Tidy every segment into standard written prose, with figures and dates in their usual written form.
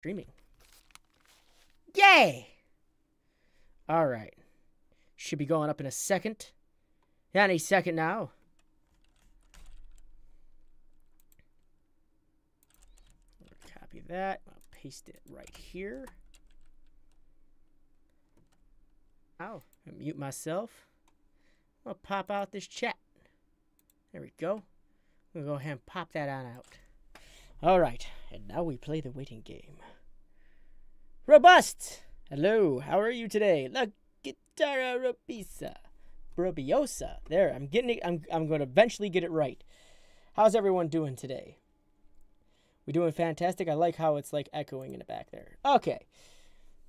Streaming. Yay! All right. Should be going up in a second. Yeah, any second now. Copy that. I'll paste it right here. I'll mute myself. I'll pop out this chat. There we go. We'll go ahead and pop that on out. All right. And now we play the waiting game. Robust! Hello, how are you today? La guitarra robiosa. There, I'm getting it. I'm going to eventually get it right. How's everyone doing today? We doing fantastic? I like how it's like echoing in the back there. Okay.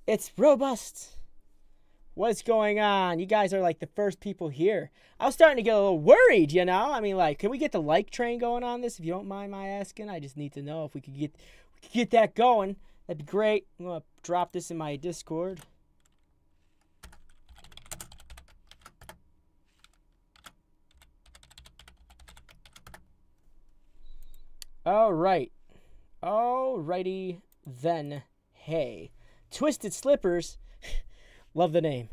It's Robust. What's going on? You guys are like the first people here. I was starting to get a little worried, you know? I mean, like, can we get the like train going on this? If you don't mind my asking, I just need to know if we could get that going. That'd be great. I'm going to drop this in my Discord. All right. Alrighty then. Hey. Twisted Slippers. Love the name.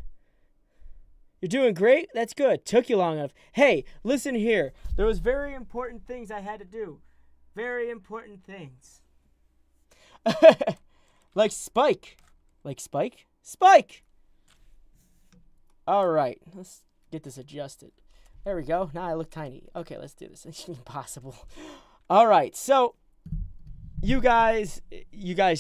You're doing great? That's good. Took you long enough. Hey, listen here. There was very important things I had to do. Very important things. Like Spike. Like Spike? Spike! Alright. Let's get this adjusted. There we go. Now I look tiny. Okay, let's do this. It's impossible. Alright, so you guys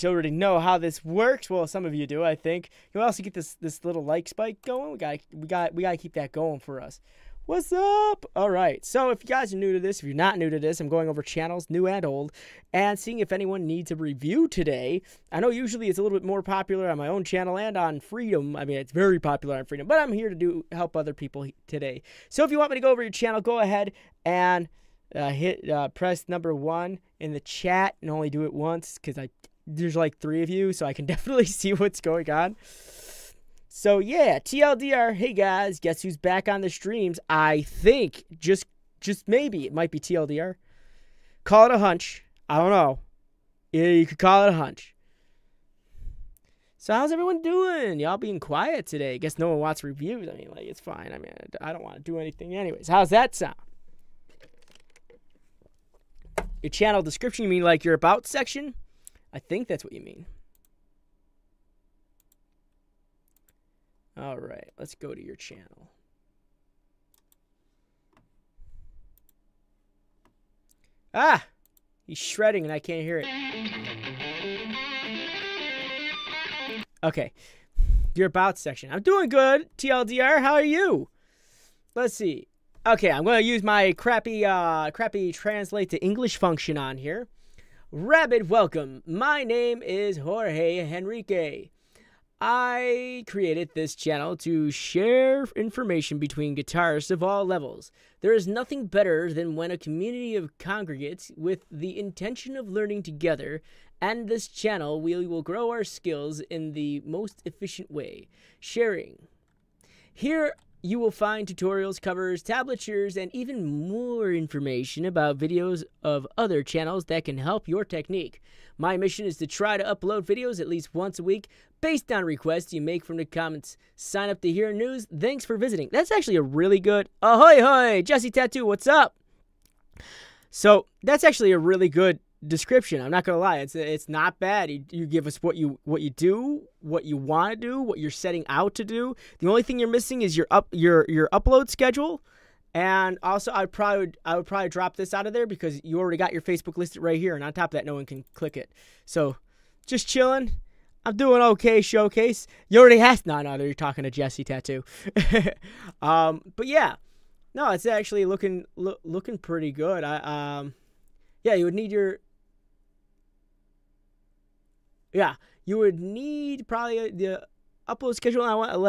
already know how this works. Well, some of you do, I think. You also get this little like spike going. We gotta keep that going for us. What's up? All right. So if you guys are new to this, if you're not new to this, I'm going over channels, new and old, and seeing if anyone needs a review today. I know usually it's a little bit more popular on my own channel and on Freedom. I mean, it's very popular on Freedom, but I'm here to help other people today. So if you want me to go over your channel, go ahead and press number 1 in the chat, and only do it once because there's like 3 of you, so I can definitely see what's going on. So yeah, TLDR, hey guys, guess who's back on the streams? I think, just maybe, it might be TLDR. Call it a hunch. I don't know. Yeah, you could call it a hunch. So how's everyone doing? Y'all being quiet today. Guess no one wants reviews. I mean, like, it's fine. I mean, I don't want to do anything anyways. How's that sound? Your channel description, you mean like your about section? I think that's what you mean. All right, let's go to your channel. Ah! He's shredding and I can't hear it. Okay. Your about section. I'm doing good, TLDR. How are you? Let's see. Okay, I'm going to use my crappy translate to English function on here. Rabid welcome. My name is Jorge Henrique. I created this channel to share information between guitarists of all levels. There is nothing better than when a community of congregates with the intention of learning together, and this channel we will grow our skills in the most efficient way. Sharing. Here you will find tutorials, covers, tablatures, and even more information about videos of other channels that can help your technique. My mission is to try to upload videos at least once a week based on requests you make from the comments. Sign up to hear news. Thanks for visiting. That's actually a really good... Ahoy, hoy! Jesse Tattoo, what's up? So, that's actually a really good description. I'm not going to lie. It's not bad. You give us what you do, what you want to do, what you're setting out to do. The only thing you're missing is your upload schedule. And also, I would probably drop this out of there because you already got your Facebook listed right here, and on top of that, no one can click it. So, just chilling. I'm doing okay. Showcase. You already has no. You're talking to Jesse Tattoo. But yeah, no, it's actually looking pretty good. Yeah, you would need your. Yeah, you would need probably the upload schedule. I want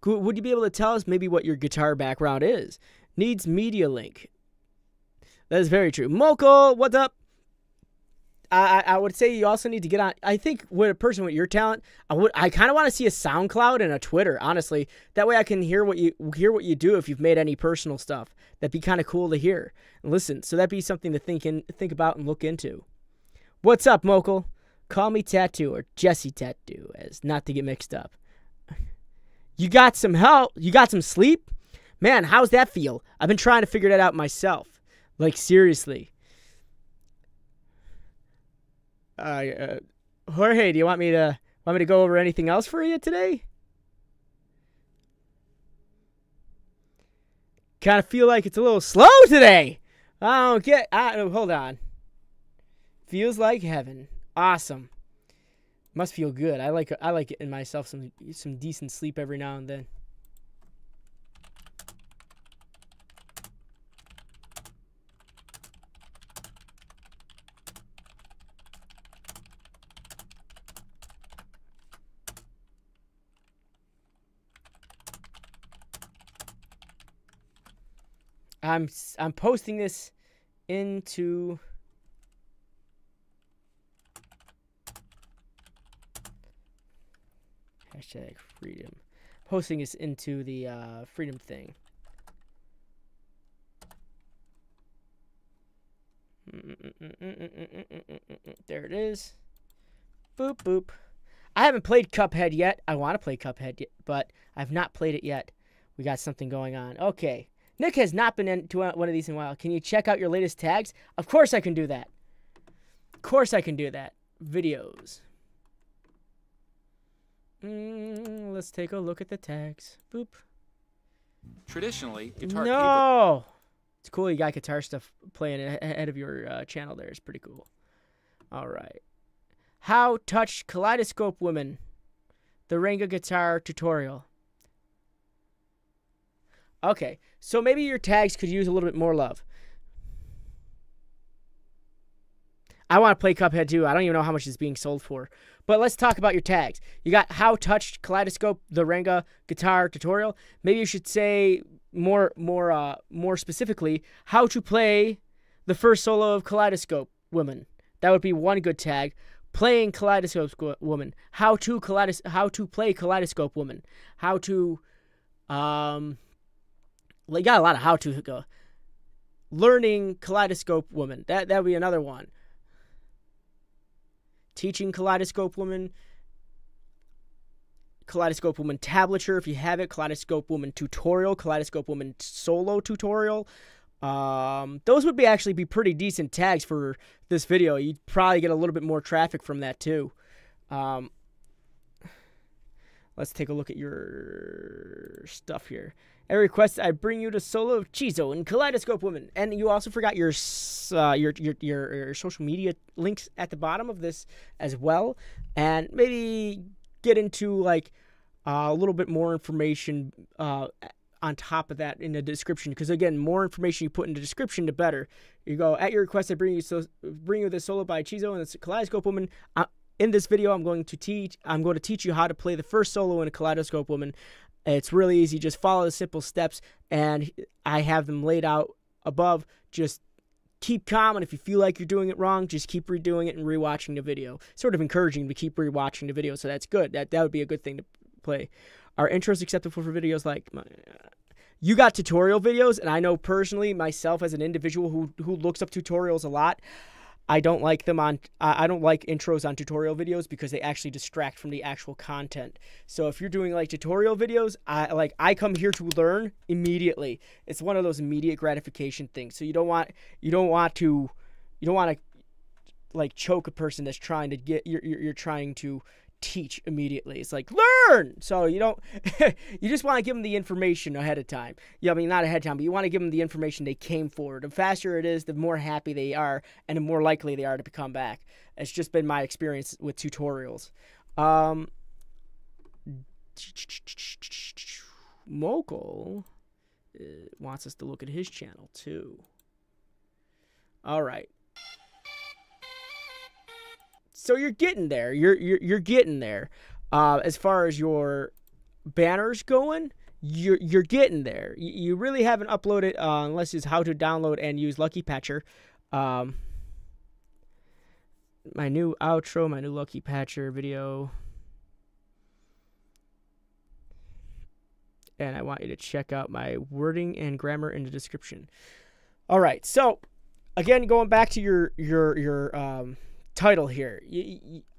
would you be able to tell us maybe what your guitar background is? Needs media link. That is very true. Mokul, what's up? I would say you also need to get on. I think with a person with your talent, I kind of want to see a SoundCloud and a Twitter. Honestly, that way I can hear what you do if you've made any personal stuff. That'd be kind of cool to hear and listen. So that'd be something to think about and look into. What's up, Mokul? Call me Tattoo or Jesse Tattoo, as not to get mixed up. You got some help? You got some sleep? Man, how's that feel? I've been trying to figure that out myself. Like, seriously. Jorge, do you want me to go over anything else for you today? Kind of feel like it's a little slow today. Hold on. Feels like heaven. Awesome. Must feel good. I like getting myself some decent sleep every now and then. I'm posting this into #freedom. Posting this into the freedom thing. There it is. Boop boop. I haven't played Cuphead yet. I want to play Cuphead, but I've not played it yet. We got something going on. Okay. Nick has not been into one of these in a while. Can you check out your latest tags? Of course I can do that. Of course I can do that. Videos. Let's take a look at the tags. Boop. Traditionally, guitar. No! It's cool you got guitar stuff playing ahead of your channel there. It's pretty cool. All right. How Touch Kaleidoscope Woman. The Renga Guitar Tutorial. Okay, so maybe your tags could use a little bit more love. I want to play Cuphead too. I don't even know how much it's being sold for. But let's talk about your tags. You got How Touched Kaleidoscope, the Renga Guitar Tutorial. Maybe you should say more specifically, how to play the first solo of Kaleidoscope Woman. That would be one good tag. Playing Kaleidoscope Woman. How to play Kaleidoscope Woman. How to you got a lot of how to go. Learning Kaleidoscope Woman. That would be another one. Teaching Kaleidoscope Woman. Kaleidoscope Woman tablature if you have it. Kaleidoscope Woman tutorial. Kaleidoscope Woman solo tutorial. Those would actually be pretty decent tags for this video. You'd probably get a little bit more traffic from that too. Let's take a look at your stuff here. Every request I bring you to solo of Chizo and Kaleidoscope Woman. And you also forgot your social media links at the bottom of this as well. And maybe get into like a little bit more information on top of that in the description. Because again, more information you put in the description, the better. You go, at your request I bring you the solo by Chizo and the Kaleidoscope Woman. In this video, I'm going to teach you how to play the first solo in a Kaleidoscope Woman. It's really easy. Just follow the simple steps, and I have them laid out above. Just keep calm, and if you feel like you're doing it wrong, just keep redoing it and rewatching the video. Sort of encouraging to keep rewatching the video, so that's good. That would be a good thing to play. Are intros acceptable for videos like you got tutorial videos? And I know personally myself as an individual who looks up tutorials a lot. I don't like them on. I don't like intros on tutorial videos because they actually distract from the actual content. So if you're doing like tutorial videos, I come here to learn immediately. It's one of those immediate gratification things. So you don't want to like choke a person that's trying to get. You're trying to teach immediately. It's like learn. So you don't. You just want to give them the information ahead of time. Yeah, I mean not ahead of time, but you want to give them the information they came for. The faster it is, the more happy they are, and the more likely they are to come back. It's just been my experience with tutorials. Mokul wants us to look at his channel too. All right. So you're getting there. You're getting there. As far as your banners going, you're getting there. You really haven't uploaded unless it's how to download and use Lucky Patcher. My new outro, my new Lucky Patcher video. And I want you to check out my wording and grammar in the description. All right. So again, going back to your title here.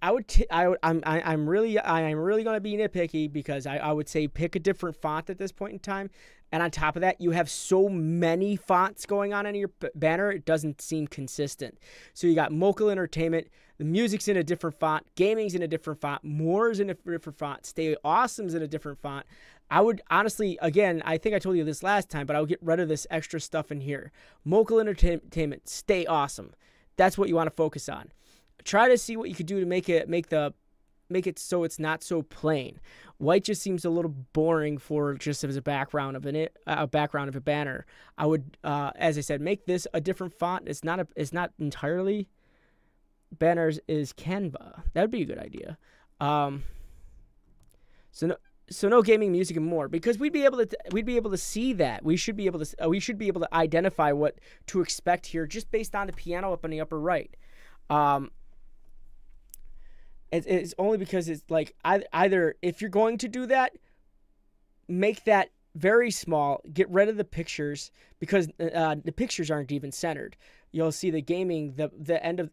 I'm really going to be nitpicky because I would say pick a different font at this point in time. And on top of that, you have so many fonts going on in your banner, it doesn't seem consistent. So you got Mokel Entertainment, the music's in a different font, gaming's in a different font, more's in a different font, Stay Awesome's in a different font. I would honestly, again, I think I told you this last time, but I would get rid of this extra stuff in here. Mokel Entertainment, Stay Awesome. That's what you want to focus on. Try to see what you could do to make it so it's not so plain. White just seems a little boring for just as a background of a banner. I would, as I said, make this a different font. It's not entirely banners is Canva. That would be a good idea. So no gaming, music, and more, because we'd be able to see that. We should be able to identify what to expect here just based on the piano up in the upper right. It's only because it's like either if you're going to do that, make that very small, get rid of the pictures because the pictures aren't even centered. You'll see the gaming, the end of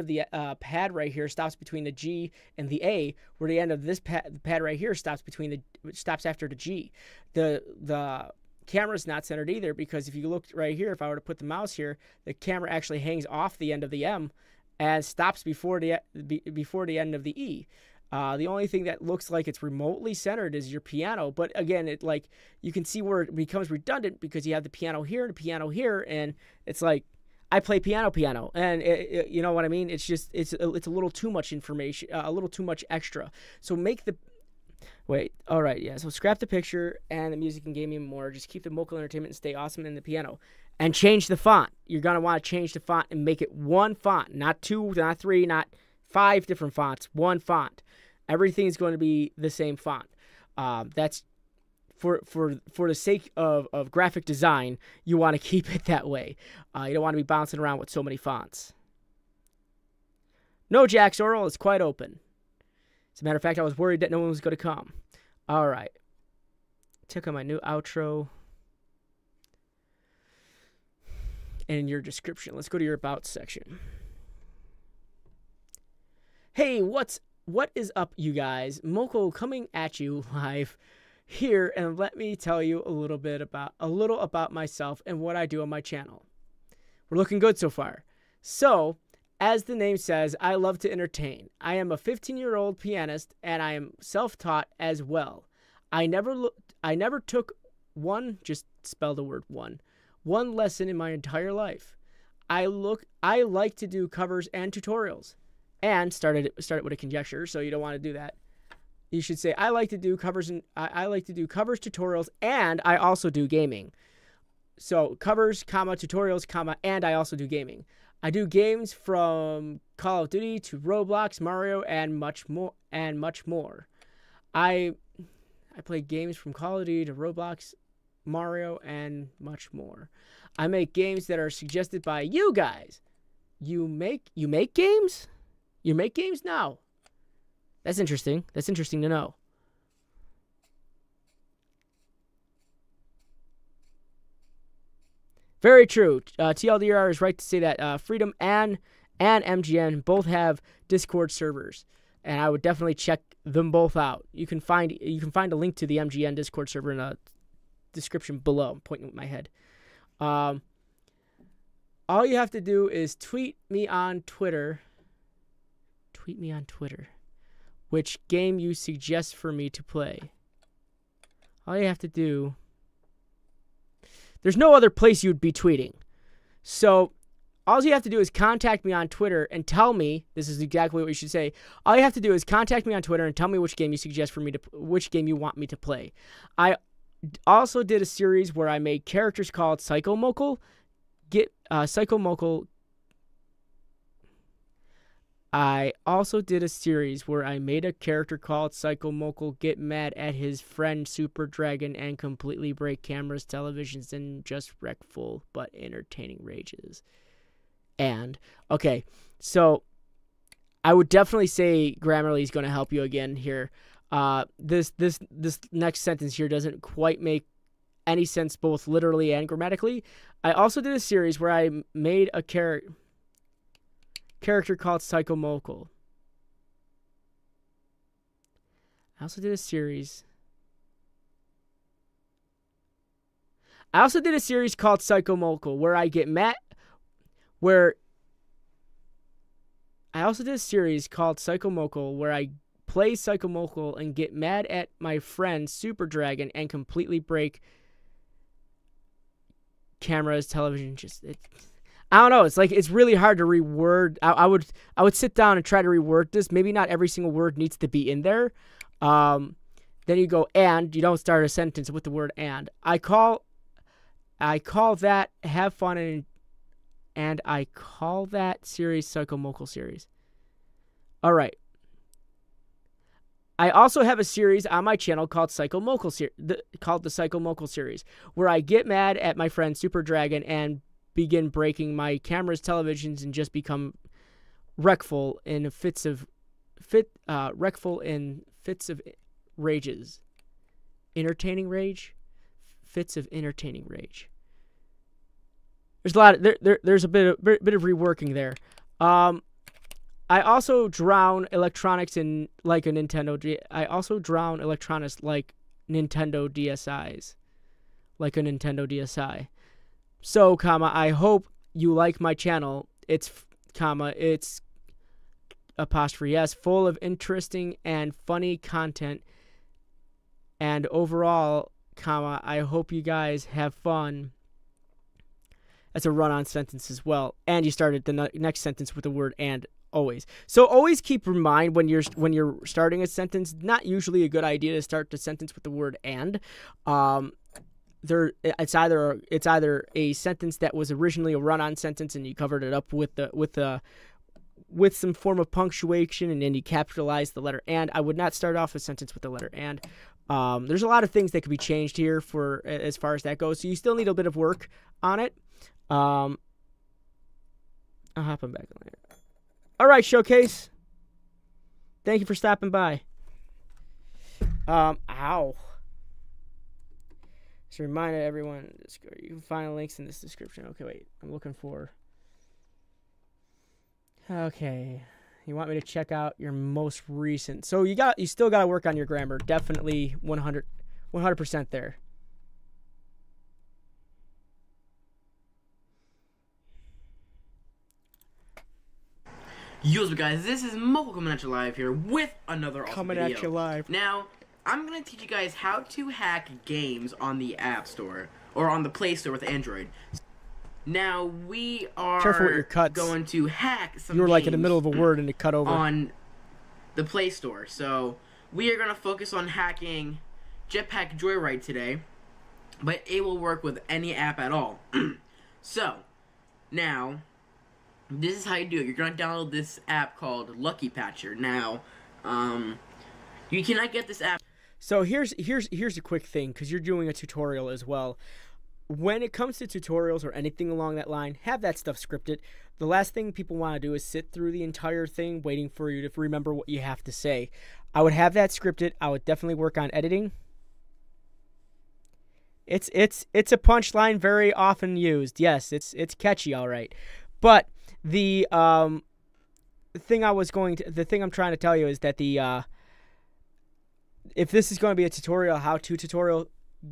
the pad right here stops between the G and the A, where the end of this pad right here stops after the G. The camera's not centered either, because if you look right here, if I were to put the mouse here, the camera actually hangs off the end of the M and stops before the end of the E. The only thing that looks like it's remotely centered is your piano, but again, you can see where it becomes redundant because you have the piano here and the piano here, and it's like I play piano, and you know what I mean. It's a little too much information, a little too much extra. So all right, yeah. So scrap the picture and the music and gaming and more. Just keep the Mokel Entertainment and Stay Awesome in the piano. And change the font. You're going to want to change the font and make it one font. Not two, not three, not 5 different fonts. One font. Everything's going to be the same font. That's for the sake of graphic design, you want to keep it that way. You don't want to be bouncing around with so many fonts. No, Jack Sorrell, it's quite open. As a matter of fact, I was worried that no one was going to come. All right. Check out my new outro. And your description. Let's go to your about section. Hey, what is up, you guys? Mokel coming at you live here, and let me tell you a little about myself and what I do on my channel. We're looking good so far. So, as the name says, I love to entertain. I am a 15-year-old pianist, and I am self-taught as well. I never took one, just spell the word one lesson in my entire life. I like to do covers and tutorials. And started with a conjecture, so you don't want to do that. You should say I like to do covers tutorials, and I also do gaming. So covers, tutorials, and I also do gaming. I do games from Call of Duty to Roblox, Mario, and much more. I play games from Call of Duty to Roblox, Mario, and much more. I make games that are suggested by you guys. You make games? You make games now? That's interesting. That's interesting to know. Very true. TLDR is right to say that Freedom and MGN both have Discord servers, and I would definitely check them both out. You can find a link to the MGN Discord server in the description below. I'm pointing with my head. All you have to do is tweet me on Twitter. Which game you suggest for me to play. All you have to do. There's no other place you'd be tweeting. So all you have to do is contact me on Twitter and tell me. This is exactly what you should say. All you have to do is contact me on Twitter and tell me which game you suggest for me which game you want me to play. I also did a series where I made characters called Psycho Mokel. I also did a series where I made a character called Psycho Mokel get mad at his friend Super Dragon and completely break cameras, televisions, and just wreck full but entertaining rages. And, okay, so I would definitely say Grammarly is going to help you again here. This next sentence here doesn't quite make any sense both literally and grammatically. I also did a series where I made a character character called Psychomocal. I also did a series. called Psychomocal where I get mad. I also did a series called Psychomocal where I play Psychomocal and get mad at my friend Super Dragon and completely break cameras, television. I don't know. It's like it's really hard to reword. I would sit down and try to reword this. Maybe not every single word needs to be in there. Then you go and you don't start a sentence with the word and. I call that have fun and I call that series Psychomocal series. All right. I also have a series on my channel called the Psychomocal series, where I get mad at my friend Super Dragon and begin breaking my cameras, televisions, and just become wreckful in fits of rages. Entertaining rage? Fits of entertaining rage. There's a lot of, there's a bit of reworking there. I also drown electronics in like a Nintendo. I also drown electronics like Nintendo DSIs, like a Nintendo DSi. So, I hope you like my channel. It's apostrophe S, full of interesting and funny content. And overall, I hope you guys have fun. That's a run-on sentence as well. And you started the next sentence with the word and. Always. So always keep in mind when you're starting a sentence, not usually a good idea to start the sentence with the word and. It's either a sentence that was originally a run-on sentence and you covered it up with some form of punctuation and then you capitalized the letter and. I would not start off a sentence with the letter and. There's a lot of things that could be changed here for as far as that goes. So you still need a bit of work on it. I'll hop on back on there. All right, Showcase. Thank you for stopping by. Ow. Just a reminder to everyone, you can find links in this description. Okay, wait. I'm looking for... Okay. You want me to check out your most recent... So you still got to work on your grammar. Definitely 100% there. Yo, what's up, guys? This is Moko coming at you live here with another awesome video. Coming at you live. Now, I'm going to teach you guys how to hack games on the App Store, or on the Play Store with Android. Now, we are Careful with your cuts. going to hack some You were games like in the middle of a word and it cut over. on the Play Store. So, we are going to focus on hacking Jetpack Joyride today, but it will work with any app at all. So, now... this is how you do it. You're going to download this app called Lucky Patcher. Now, you cannot get this app. So here's a quick thing, because you're doing a tutorial as well. When it comes to tutorials or anything along that line, have that stuff scripted. The last thing people want to do is sit through the entire thing waiting for you to remember what you have to say. I would have that scripted. I would definitely work on editing. It's a punchline very often used. Yes, it's catchy, all right. But the thing I'm trying to tell you is that if this is going to be a tutorial, how-to tutorial,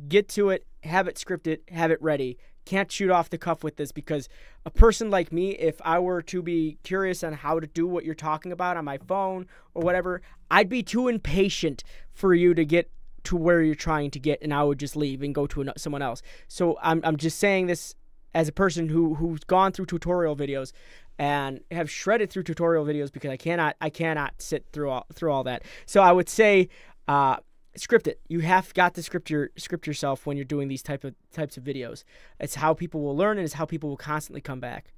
get to it, have it scripted, have it ready. Can't shoot off the cuff with this, because a person like me, if I were to be curious on how to do what you're talking about on my phone or whatever, I'd be too impatient for you to get to where you're trying to get, and I would just leave and go to someone else. So I'm just saying this as a person who's gone through tutorial videos and have shredded through tutorial videos, because I cannot sit through all that. So I would say script it. You have got to script yourself when you're doing these types of videos. It's how people will learn, and it's how people will constantly come back.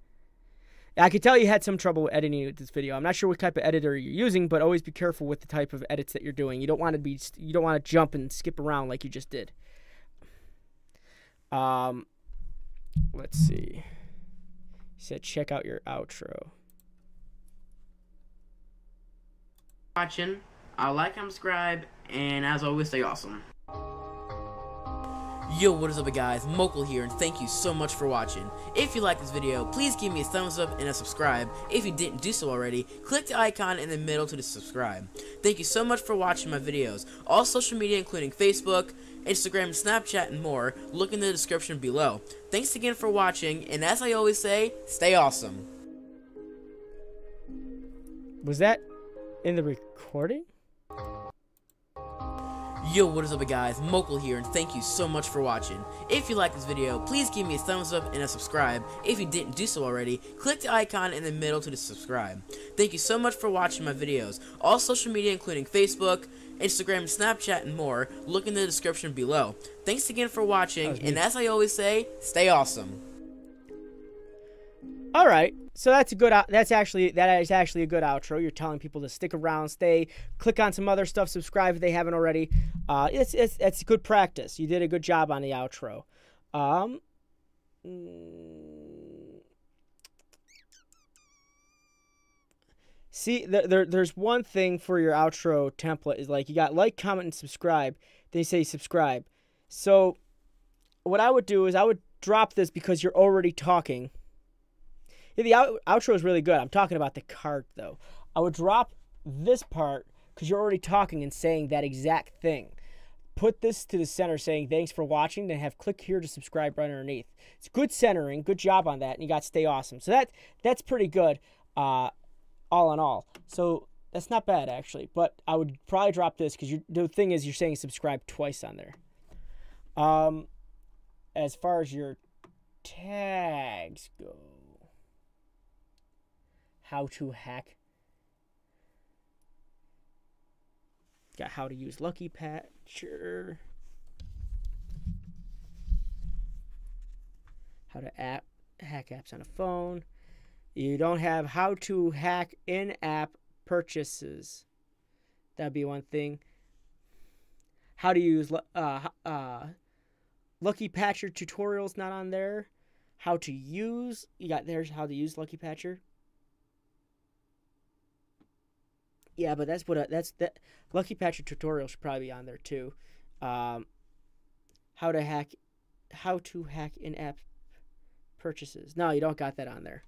I could tell you had some trouble editing this video. I'm not sure what type of editor you're using, but always be careful with the type of edits that you're doing. You don't want to jump and skip around like you just did. Let's see. He said, check out your outro. Watching, like and subscribe, and as always, stay awesome. Yo, what is up guys, Mokul here, and thank you so much for watching. If you like this video, please give me a thumbs up and a subscribe. If you didn't do so already, click the icon in the middle to subscribe. Thank you so much for watching my videos. All social media including Facebook, Instagram, Snapchat, and more, look in the description below. Thanks again for watching, and as I always say, stay awesome. Was that in the recording? Yo, what is up guys, Mokul here, and thank you so much for watching. If you like this video, please give me a thumbs up and a subscribe. If you didn't do so already, click the icon in the middle to subscribe. Thank you so much for watching my videos. All social media including Facebook, Instagram, Snapchat, and more, look in the description below. Thanks again for watching, and as I always say, stay awesome. All right, so that is actually a good outro. You're telling people to stick around, stay, click on some other stuff, subscribe if they haven't already. It's good practice. You did a good job on the outro. See, there's one thing for your outro template is like you got like, comment, and subscribe. Then you say subscribe. So what I would do is I would drop this because you're already talking. Yeah, the outro is really good. I'm talking about the cart, though. I would drop this part because you're already talking and saying that exact thing. Put this to the center saying, thanks for watching, then have click here to subscribe right underneath. It's good centering. Good job on that, and you got stay awesome. So that's pretty good all in all. So that's not bad, actually. But I would probably drop this because the thing is you're saying subscribe twice on there. As far as your tags go. How to hack. Got how to use Lucky Patcher. How to hack apps on a phone. You don't have how to hack in-app purchases. That'd be one thing. How to use Lucky Patcher tutorials not on there. How to use. There's how to use Lucky Patcher. Yeah, but that's Lucky Patcher tutorial should probably be on there too. How to hack in-app purchases. No, you don't got that on there.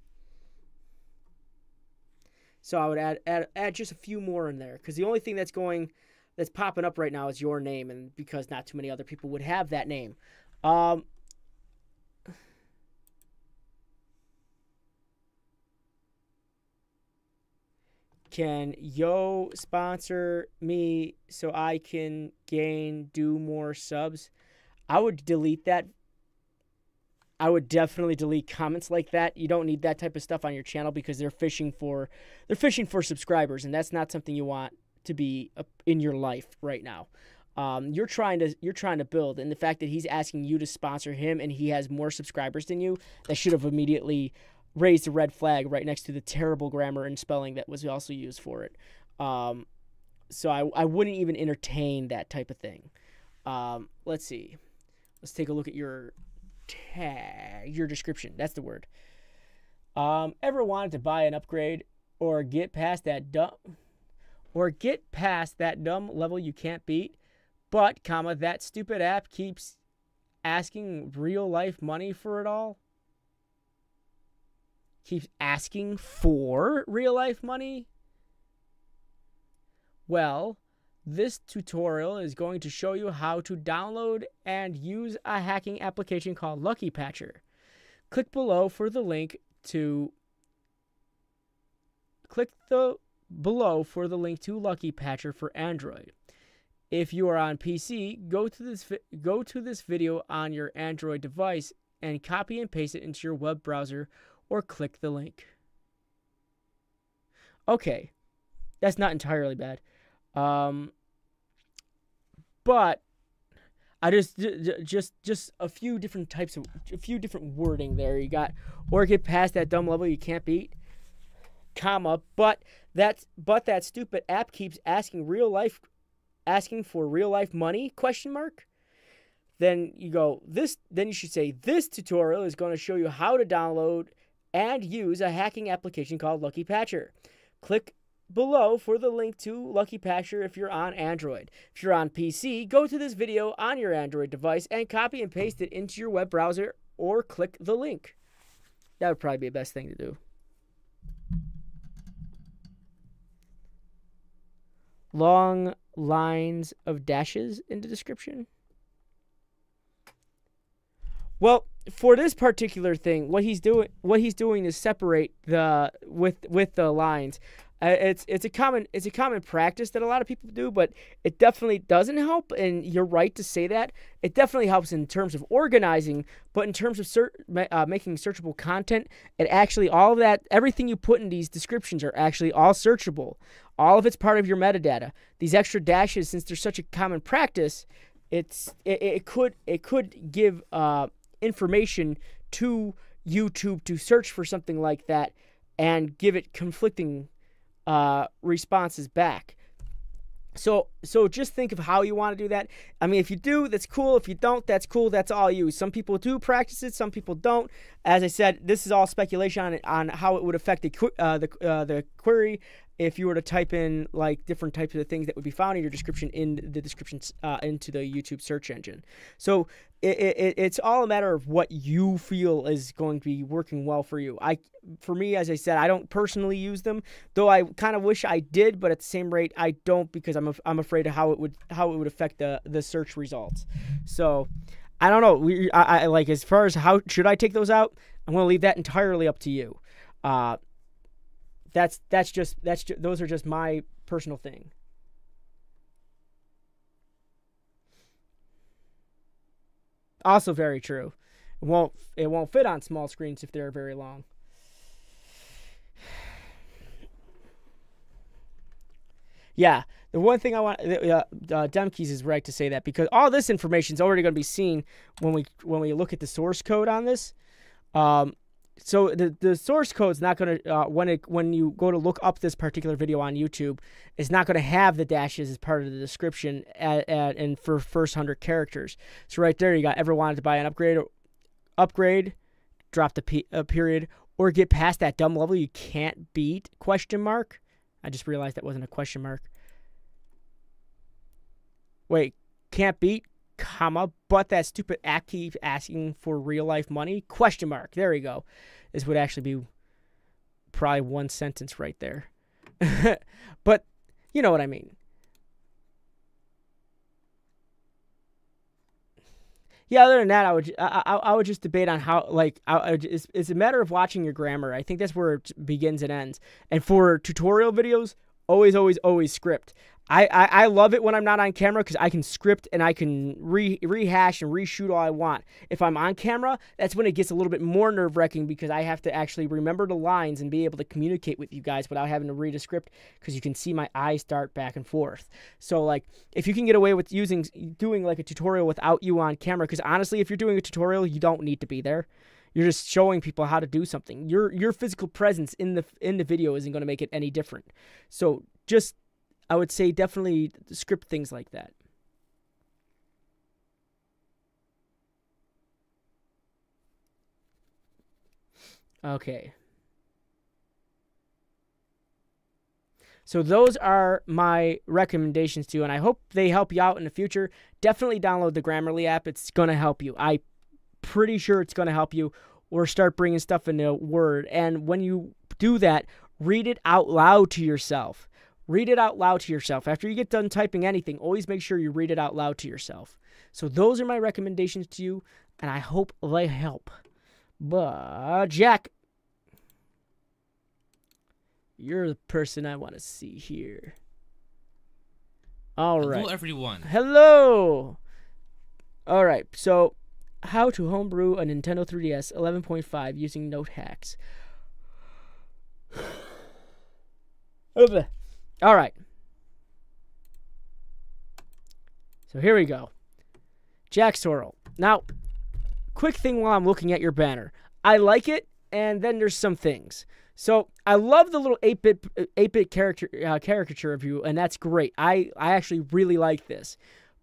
So I would add just a few more in there because the only thing that's popping up right now is your name, and because not too many other people would have that name. Can yo sponsor me so I can do more subs? I would delete that. I would definitely delete comments like that. You don't need that type of stuff on your channel because they're fishing for subscribers, and that's not something you want to be in your life right now. You're trying to build, and the fact that he's asking you to sponsor him and he has more subscribers than you, that should have immediately raised a red flag right next to the terrible grammar and spelling that was also used for it. So I wouldn't even entertain that type of thing. Let's see. Let's take a look at your tag, your description. That's the word. Ever wanted to buy an upgrade or get past that dumb level you can't beat, but that stupid app keeps asking real life money for it all? Keeps asking for real life money? Well, this tutorial is going to show you how to download and use a hacking application called Lucky Patcher. Click below for the link to Lucky Patcher for Android. If you are on PC, go to this video on your Android device and copy and paste it into your web browser or click the link. Okay, that's not entirely bad. But I just a few different wording there. You got or get past that dumb level you can't beat, comma, but that stupid app keeps asking for real life money, question mark. Then you should say this tutorial is going to show you how to download and use a hacking application called Lucky Patcher. Click below for the link to Lucky Patcher if you're on Android. If you're on PC, go to this video on your Android device and copy and paste it into your web browser or click the link. That would probably be the best thing to do. Long lines of dashes in the description. Well, for this particular thing, what he's doing is separate the with the lines. It's a common practice that a lot of people do, but it definitely doesn't help. And you're right to say that. It definitely helps in terms of organizing, but in terms of making searchable content, it actually all of that, everything you put in these descriptions are actually all searchable. All of it's part of your metadata. These extra dashes, since they're such a common practice, it could give information to YouTube to search for something like that and give it conflicting responses back. So just think of how you want to do that. I mean, if you do, that's cool. If you don't, that's cool. That's all you. Some people do practice it. Some people don't. As I said, this is all speculation on how it would affect the query if you were to type in like different types of things that would be found in your description in the descriptions into the YouTube search engine. So it's all a matter of what you feel is going to be working well for you. For me, as I said, I don't personally use them, though I kind of wish I did, but at the same rate, I don't, because I'm afraid of how it would affect the search results. So I don't know. I like, as far as how should I take those out, I'm going to leave that entirely up to you. Those are just my personal thing. Also very true. It won't fit on small screens if they're very long. Yeah, the one thing I want, Demkeys is right to say that, because all this information is already going to be seen when we look at the source code on this. So the source code is not going to when you go to look up this particular video on YouTube, it's not going to have the dashes as part of the description and for first 100 characters. So right there, you got ever wanted to buy an upgrade, drop the period, or get past that dumb level you can't beat ? I just realized that wasn't a question mark. Wait, can't beat, comma, but that stupid app keeps asking for real life money ? There we go. This would actually be probably one sentence right there. But you know what I mean. Yeah, other than that, I would just debate on how, like, it's a matter of watching your grammar. I think that's where it begins and ends. And for tutorial videos, always script. I love it when I'm not on camera because I can script and I can rehash and reshoot all I want. If I'm on camera, that's when it gets a little bit more nerve-wracking because I have to actually remember the lines and be able to communicate with you guys without having to read a script, because you can see my eyes dart back and forth. So, like, if you can get away with doing like a tutorial without you on camera, because honestly, if you're doing a tutorial, you don't need to be there. You're just showing people how to do something. Your physical presence in the video isn't going to make it any different. So just, I would say, definitely script things like that. Okay. So those are my recommendations to you, and I hope they help you out in the future. Definitely download the Grammarly app. It's going to help you. I'm pretty sure it's going to help you, or start bringing stuff into Word. And when you do that, read it out loud to yourself. Read it out loud to yourself. After you get done typing anything, always make sure you read it out loud to yourself. So those are my recommendations to you, and I hope they help. But, Jack, you're the person I want to see here. All right. Hello, everyone. Hello. All right, so how to homebrew a Nintendo 3DS 11.5 using note hacks. All right. So here we go. Jack Sorrell. Now, quick thing while I'm looking at your banner. I like it, and then there's some things. So I love the little 8-bit caricature of you, and that's great. I actually really like this.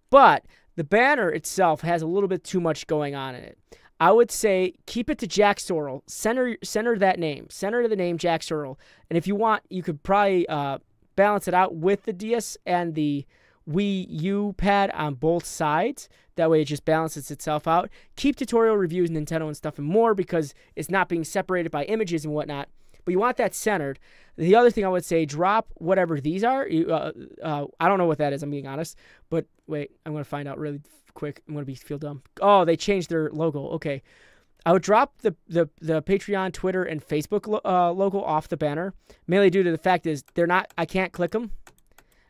But the banner itself has a little bit too much going on in it. I would say keep it to Jack Sorrell. Center that name. Center the name Jack Sorrell. And if you want, you could probably balance it out with the DS and the Wii U pad on both sides. That way it just balances itself out. Keep tutorial reviews, Nintendo and stuff and more, because it's not being separated by images and whatnot. But you want that centered. The other thing I would say, drop whatever these are. I don't know what that is, I'm being honest. But wait, I'm going to find out really quick. I'm going to feel dumb. Oh, they changed their logo. Okay. I would drop the Patreon, Twitter, and Facebook logo off the banner, mainly due to the fact is I can't click them.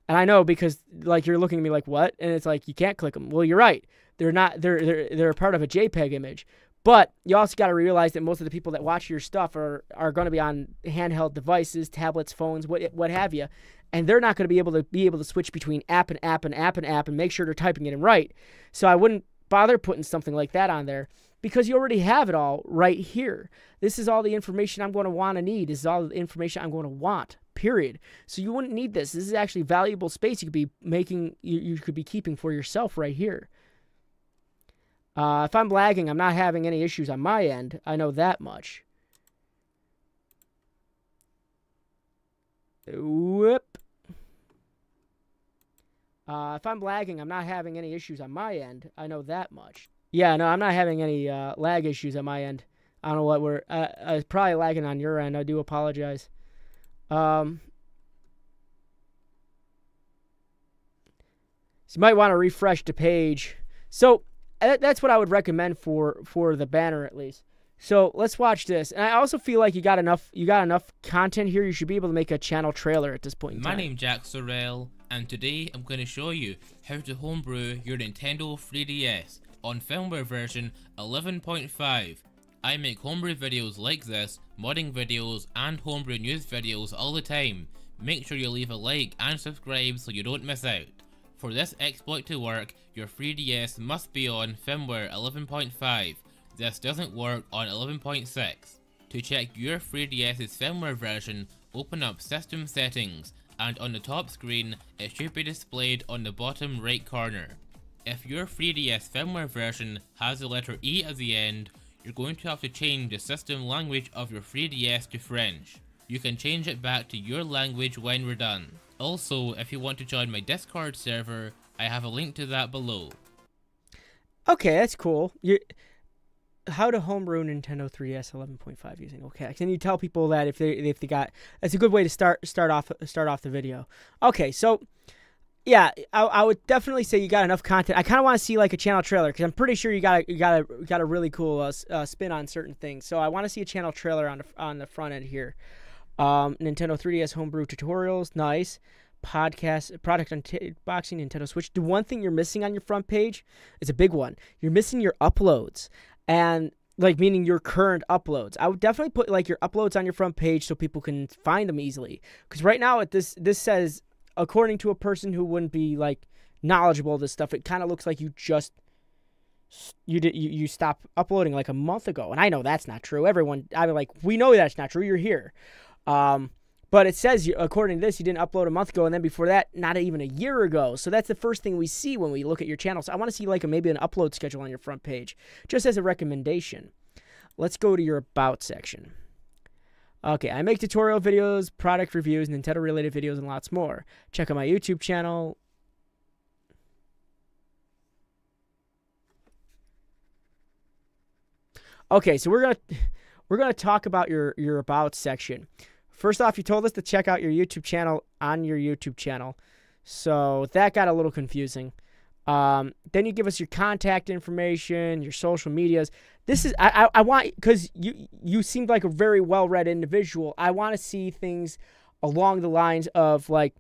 And I know because like you're looking at me like what? And it's like you can't click them. Well, you're right. They're not. They're a part of a JPEG image. But you also got to realize that most of the people that watch your stuff are going to be on handheld devices, tablets, phones, what have you, and they're not going to be able to switch between app and app and app and app and make sure they're typing it in right. So I wouldn't bother putting something like that on there because you already have it all right here. This is all the information I'm going to want to need. This is all the information I'm going to want. Period. So you wouldn't need this. This is actually valuable space you could be making. You could be keeping for yourself right here. If I'm lagging, I'm not having any issues on my end. I know that much. Whoop. If I'm lagging, I'm not having any issues on my end. I know that much. Yeah, no, I'm not having any lag issues on my end. I don't know what we're... it's probably lagging on your end. I do apologize. So you might want to refresh the page. So that's what I would recommend for the banner at least. So let's watch this. And I also feel like you got enough content here. You should be able to make a channel trailer at this point in time. My name's Jack Sorrell, and today I'm going to show you how to homebrew your Nintendo 3DS on firmware version 11.5. I make homebrew videos like this, modding videos, and homebrew news videos all the time. Make sure you leave a like and subscribe so you don't miss out. For this exploit to work, your 3DS must be on firmware 11.5. This doesn't work on 11.6. To check your 3DS's firmware version, open up System Settings, and on the top screen, it should be displayed on the bottom right corner. If your 3DS firmware version has the letter E at the end, you're going to have to change the system language of your 3DS to French. You can change it back to your language when we're done. Also, if you want to join my Discord server, I have a link to that below. Okay, that's cool. How to homebrew Nintendo 3DS 11.5 using. Okay, can you tell people that if they got? That's a good way to start off the video. Okay, so yeah, I would definitely say you got enough content. I kind of want to see like a channel trailer because I'm pretty sure you got a really cool spin on certain things. So I want to see a channel trailer on the front end here. Nintendo 3DS homebrew tutorials, nice. Podcast, product unboxing, Nintendo Switch. The one thing you're missing on your front page is a big one. You're missing your uploads, and like meaning your current uploads. I would definitely put like your uploads on your front page so people can find them easily. Because right now this says, according to a person who wouldn't be like knowledgeable of this stuff, it kind of looks like you just you stopped uploading like a month ago, and I know that's not true. We know that's not true. You're here. But it says, according to this, you didn't upload a month ago, and then before that, not even a year ago. So that's the first thing we see when we look at your channel. So I want to see like maybe an upload schedule on your front page, just as a recommendation. Let's go to your About section. Okay, I make tutorial videos, product reviews, Nintendo-related videos, and lots more. Check out my YouTube channel. Okay, so we're gonna talk about your About section. First off, you told us to check out your YouTube channel on your YouTube channel. So that got a little confusing. Then you give us your contact information, your social medias. This is, I want, because you seemed like a very well-read individual. I want to see things along the lines of like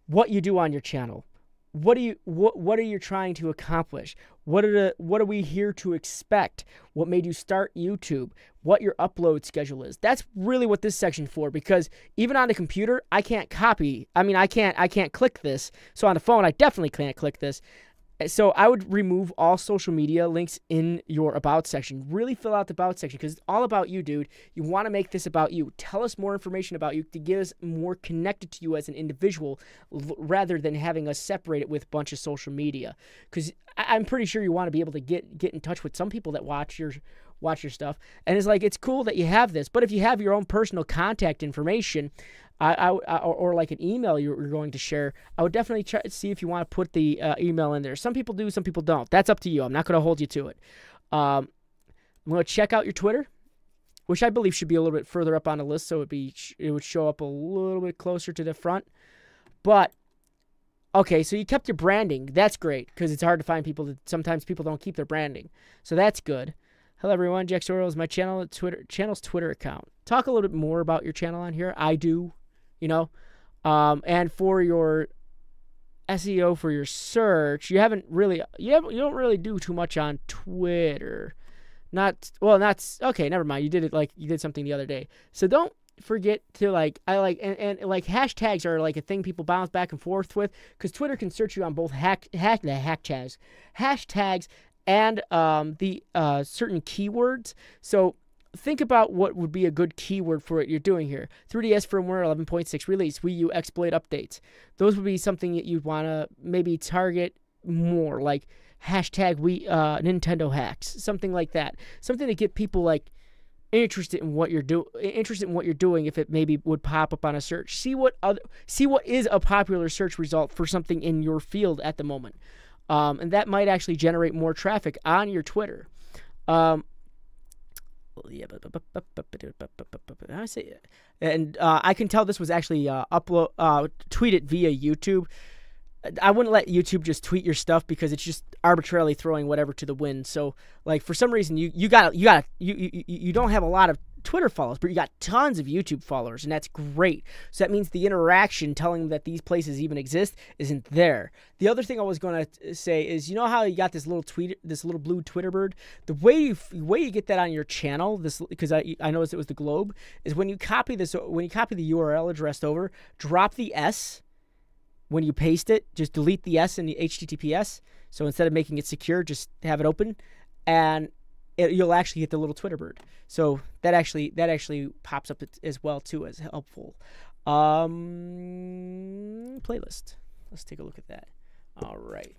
what you do on your channel. What are you trying to accomplish? What are we here to expect? What made you start YouTube? What your upload schedule is? That's really what this section's for, because even on the computer, I can't copy. I mean, I can't click this. So on the phone, I definitely can't click this. So I would remove all social media links in your About section. Really fill out the About section because it's all about you, dude. You want to make this about you. Tell us more information about you to get us more connected to you as an individual rather than having us separate it with a bunch of social media. Because I'm pretty sure you want to be able to get in touch with some people that watch watch your stuff. And it's like, it's cool that you have this, but if you have your own personal contact information, or like an email you're going to share, I would definitely try to see if you want to put the email in there. Some people do, some people don't. That's up to you. I'm not going to hold you to it. I'm going to check out your Twitter, which I believe should be a little bit further up on the list, so it would show up a little bit closer to the front. But okay, so you kept your branding. That's great, because it's hard to find people that sometimes people don't keep their branding. So that's good. Hello everyone, Jack Sorrell is my channel's Twitter account. Talk a little bit more about your channel on here. I do, you know. And for your SEO for your search, you don't really do too much on Twitter. Okay, never mind. You did something the other day. So don't forget to and hashtags are like a thing people bounce back and forth with, because Twitter can search you on both hashtags and the certain keywords. So think about what would be a good keyword for what you're doing here. 3DS firmware 11.6 release, Wii U exploit updates. Those would be something that you'd want to maybe target more, like hashtag Nintendo hacks, something like that. Something to get people like interested in what you're doing. If it maybe would pop up on a search, see what is a popular search result for something in your field at the moment, and that might actually generate more traffic on your Twitter. I say, and I can tell this was actually tweeted via YouTube. I wouldn't let YouTube just tweet your stuff, because it's just arbitrarily throwing whatever to the wind. So, like, for some reason you don't have a lot of Twitter followers, but you got tons of YouTube followers, and that's great. So that means the interaction, telling them that these places even exist, isn't there. The other thing I was going to say is, you know how you got this little blue Twitter bird? The way you get that on your channel, because I noticed it was the globe, is when you copy the URL address over, drop the S. When you paste it, just delete the S in the HTTPS. So instead of making it secure, just have it open, and you'll actually get the little Twitter bird. So that actually pops up as well too, as helpful. Playlist. Let's take a look at that. All right.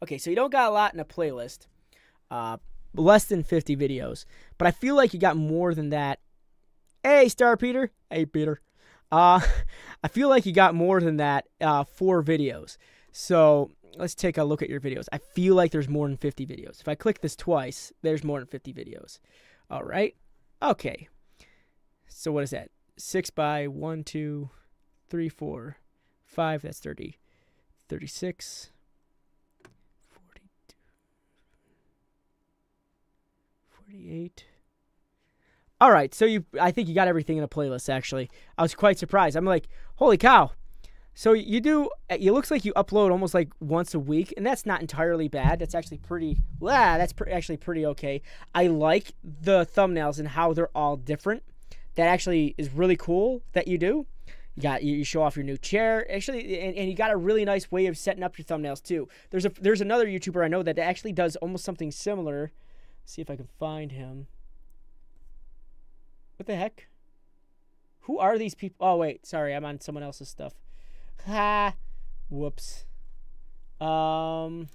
Okay, so you don't got a lot in a playlist. Less than 50 videos, but I feel like you got more than that. Hey, Star Peter. Hey, Peter. I feel like you got more than that, 4 videos. So let's take a look at your videos. I feel like there's more than 50 videos. If I click this twice, there's more than 50 videos. All right. Okay. So what is that? 6 by 1, 2, 3, 4, 5. That's 30. 36. 42. 48. All right, so I think you got everything in a playlist, actually. I was quite surprised. I'm like, holy cow. So it looks like you upload almost like once a week, and that's not entirely bad. That's actually actually pretty okay. I like the thumbnails and how they're all different. That actually is really cool that you do. You show off your new chair, actually, and you got a really nice way of setting up your thumbnails too. There's another YouTuber I know that actually does almost something similar. Let's see if I can find him. What the heck? Who are these people? Oh, wait. Sorry, I'm on someone else's stuff. Ha! Whoops. I'm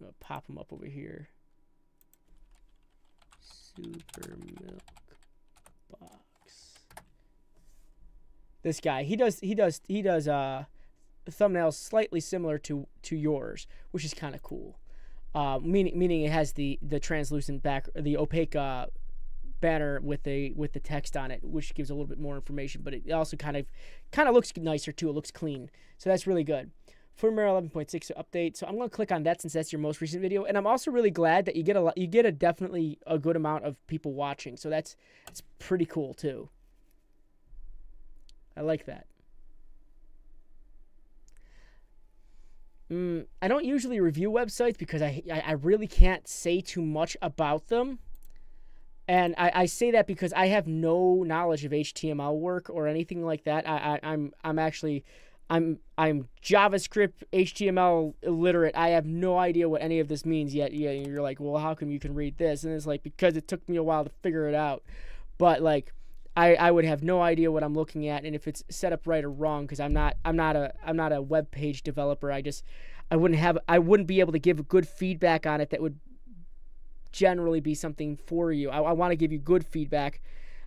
going to pop him up over here. Super Milk Box. This guy. He does thumbnails slightly similar to yours, which is kind of cool. Meaning it has the translucent back, the opaque banner with the text on it, which gives a little bit more information, but it also kind of looks nicer too. It looks clean, so that's really good. Firmware 11.6 update. So I'm going to click on that since that's your most recent video, and I'm also really glad that you get definitely a good amount of people watching. So it's pretty cool too. I like that. I don't usually review websites because I really can't say too much about them. And I say that because I have no knowledge of HTML work or anything like that. I'm JavaScript, HTML illiterate. I have no idea what any of this means yet. Yeah, you're like, well, how come you can read this? And it's like, because it took me a while to figure it out. But like, I would have no idea what I'm looking at and if it's set up right or wrong, because I'm not a web page developer. I wouldn't be able to give good feedback on it that would generally be something for you. I want to give you good feedback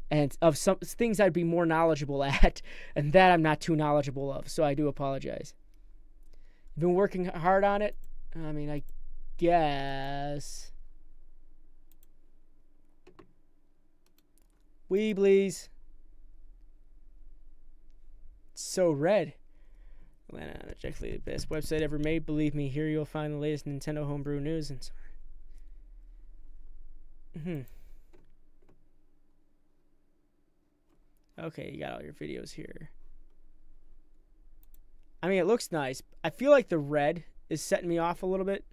and of some things I'd be more knowledgeable at, and that I'm not too knowledgeable of, so I do apologize. You've been working hard on it? I mean, I guess. Weeblies. It's so red. Atlanta, objectively the best website ever made. Believe me, here you'll find the latest Nintendo homebrew news and so on. Okay, you got all your videos here. I mean, it looks nice. I feel like the red is setting me off a little bit.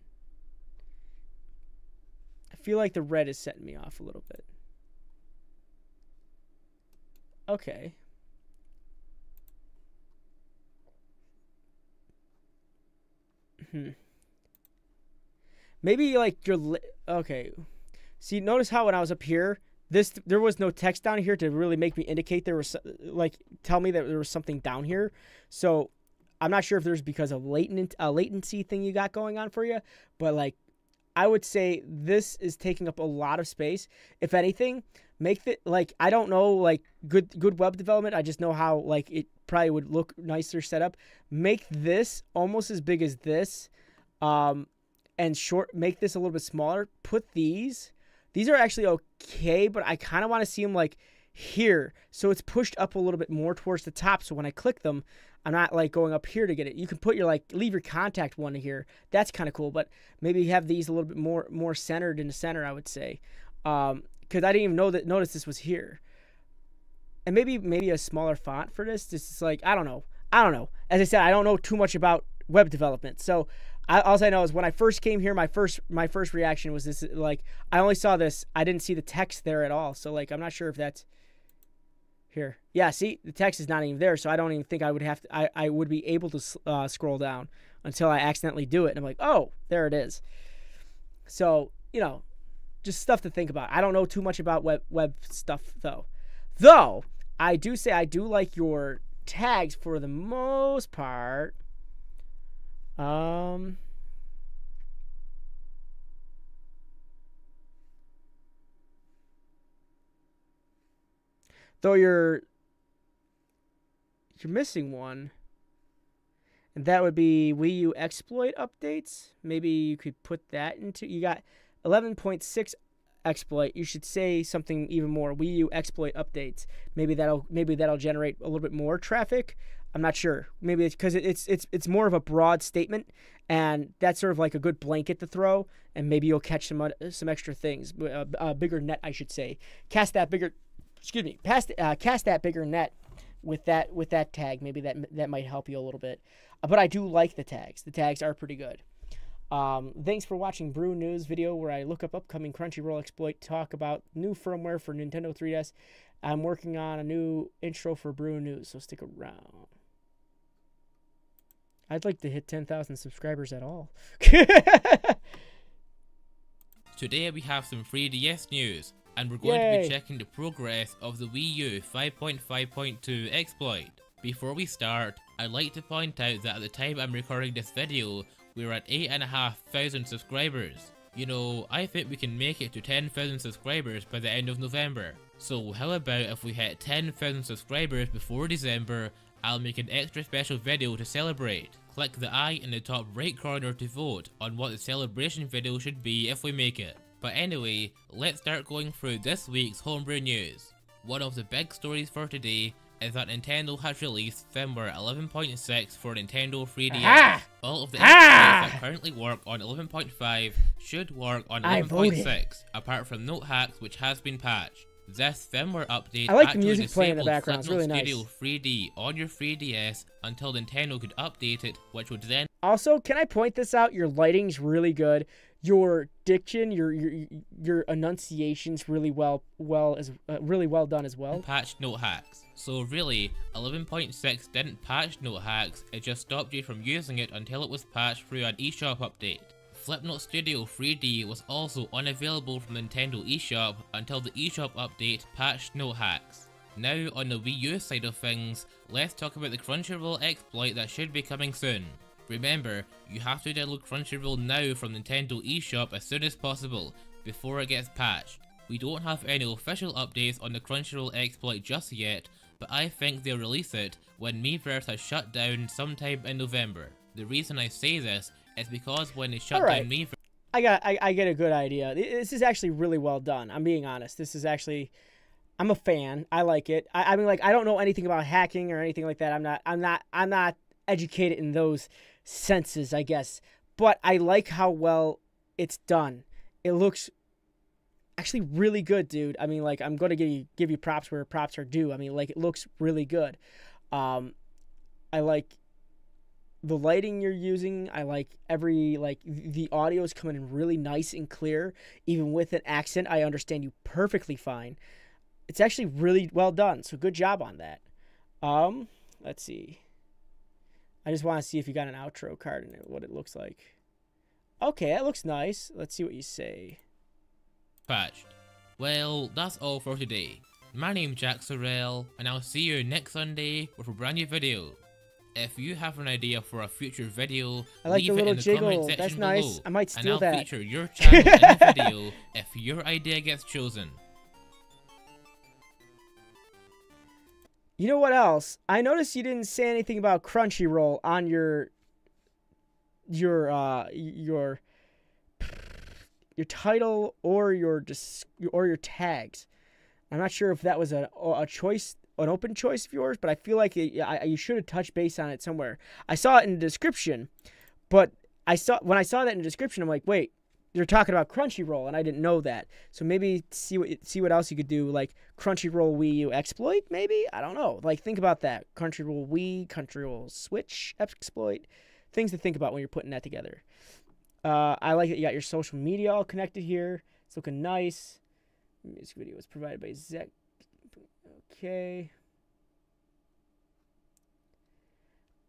Okay. Maybe like okay. See, notice how when I was up here, there was no text down here to really make me indicate there was, like, tell me that there was something down here. So I'm not sure if there's because of latency thing you got going on for you, but like I would say this is taking up a lot of space. If anything, make the like I don't know like good web development. I just know how like it probably would look nicer set up. Make this almost as big as this, and make this a little bit smaller. Put these are actually okay, but I kind of want to see them like here, so it's pushed up a little bit more towards the top. So when I click them, I'm not like going up here to get it. You can put your leave your contact one here. That's kind of cool, but maybe have these a little bit more centered in the center, I would say, because I didn't even notice this was here. And maybe a smaller font for this. This is like I don't know. As I said, I don't know too much about web development, so all I know is when I first came here, my first reaction was this, like I only saw this. I didn't see the text there at all, so like I'm not sure if that's here. Yeah, see, the text is not even there, so I don't even think I would have to. I would be able to scroll down until I accidentally do it, and I'm like, oh, there it is. So just stuff to think about. I don't know too much about web stuff though. Though I do say I do like your tags for the most part. Though you're missing one, and that would be Wii U exploit updates. Maybe you could put that into. You got 11.6 exploit. You should say something even more. Wii U exploit updates. Maybe that'll generate a little bit more traffic. I'm not sure. Maybe it's because it's more of a broad statement, and that's sort of like a good blanket to throw, and maybe you'll catch some extra things. A bigger net, I should say. Cast that bigger net with that tag. Maybe that might help you a little bit. But I do like the tags. The tags are pretty good. Thanks for watching Brew News video where I look up upcoming Crunchyroll exploit, talk about new firmware for Nintendo 3DS. I'm working on a new intro for Brew News, so stick around. I'd like to hit 10,000 subscribers at all. Today we have some 3DS news, and we're going to be checking the progress of the Wii U 5.5.2 exploit. Before we start, I'd like to point out that at the time I'm recording this video, we're at 8,500 subscribers. I think we can make it to 10,000 subscribers by the end of November. So how about if we hit 10,000 subscribers before December, I'll make an extra special video to celebrate. Click the I in the top right corner to vote on what the celebration video should be if we make it. But anyway, let's start going through this week's homebrew news. One of the big stories for today is that Nintendo has released firmware 11.6 for Nintendo 3DS. All of the exploits that currently work on 11.5 should work on 11.6, apart from Note Hacks, which has been patched. This firmware update I like the music playing in the background. It's really nice. Studio 3D on your 3DS until Nintendo could update it, which would then. Also, can I point this out? Your lighting's really good. Your diction, your enunciation's really well done as well. Patched Note Hacks. So really, 11.6 didn't patch Note Hacks. It just stopped you from using it until it was patched through an eShop update. Flipnote Studio 3D was also unavailable from Nintendo eShop until the eShop update patched Note Hacks. Now on the Wii U side of things, let's talk about the Crunchyroll exploit that should be coming soon. Remember, you have to download Crunchyroll now from Nintendo eShop as soon as possible, before it gets patched. We don't have any official updates on the Crunchyroll exploit just yet, but I think they'll release it when Miiverse has shut down sometime in November. The reason I say this is because when they shut down Miiverse... I get a good idea. This is actually really well done. I'm being honest. This is actually... I'm a fan. I like it. I mean, like, I don't know anything about hacking or anything like that. I'm not educated in those senses, I guess. But I like how well it's done. It looks actually really good, dude. I mean, like, I'm gonna give you props where props are due. I mean, like, it looks really good. I like the lighting you're using. I like the audio is coming in really nice and clear. Even with an accent, I understand you perfectly fine. It's actually really well done, so good job on that. Let's see. I just want to see if you got an outro card in it, what it looks like. Okay, that looks nice. Let's see what you say. Patched. Well, that's all for today. My name's Jack Sorrell, and I'll see you next Sunday with a brand new video. If you have an idea for a future video, I like leave the little it in the jiggle. comment section That's below, nice. I might steal and I'll that. feature your channel in the video if your idea gets chosen. You know what else? I noticed you didn't say anything about Crunchyroll on your title or your tags. I'm not sure if that was a choice, an open choice of yours, but I feel like you should have touched base on it somewhere. I saw it in the description, but when I saw that in the description, I'm like, wait, you're talking about Crunchyroll, and I didn't know that. So maybe see what else you could do, like Crunchyroll Wii U exploit, maybe? I don't know. Like, think about that. Crunchyroll Wii, Crunchyroll Switch exploit. Things to think about when you're putting that together. I like that you got your social media all connected here. It's looking nice. Music video was provided by Zek. Okay.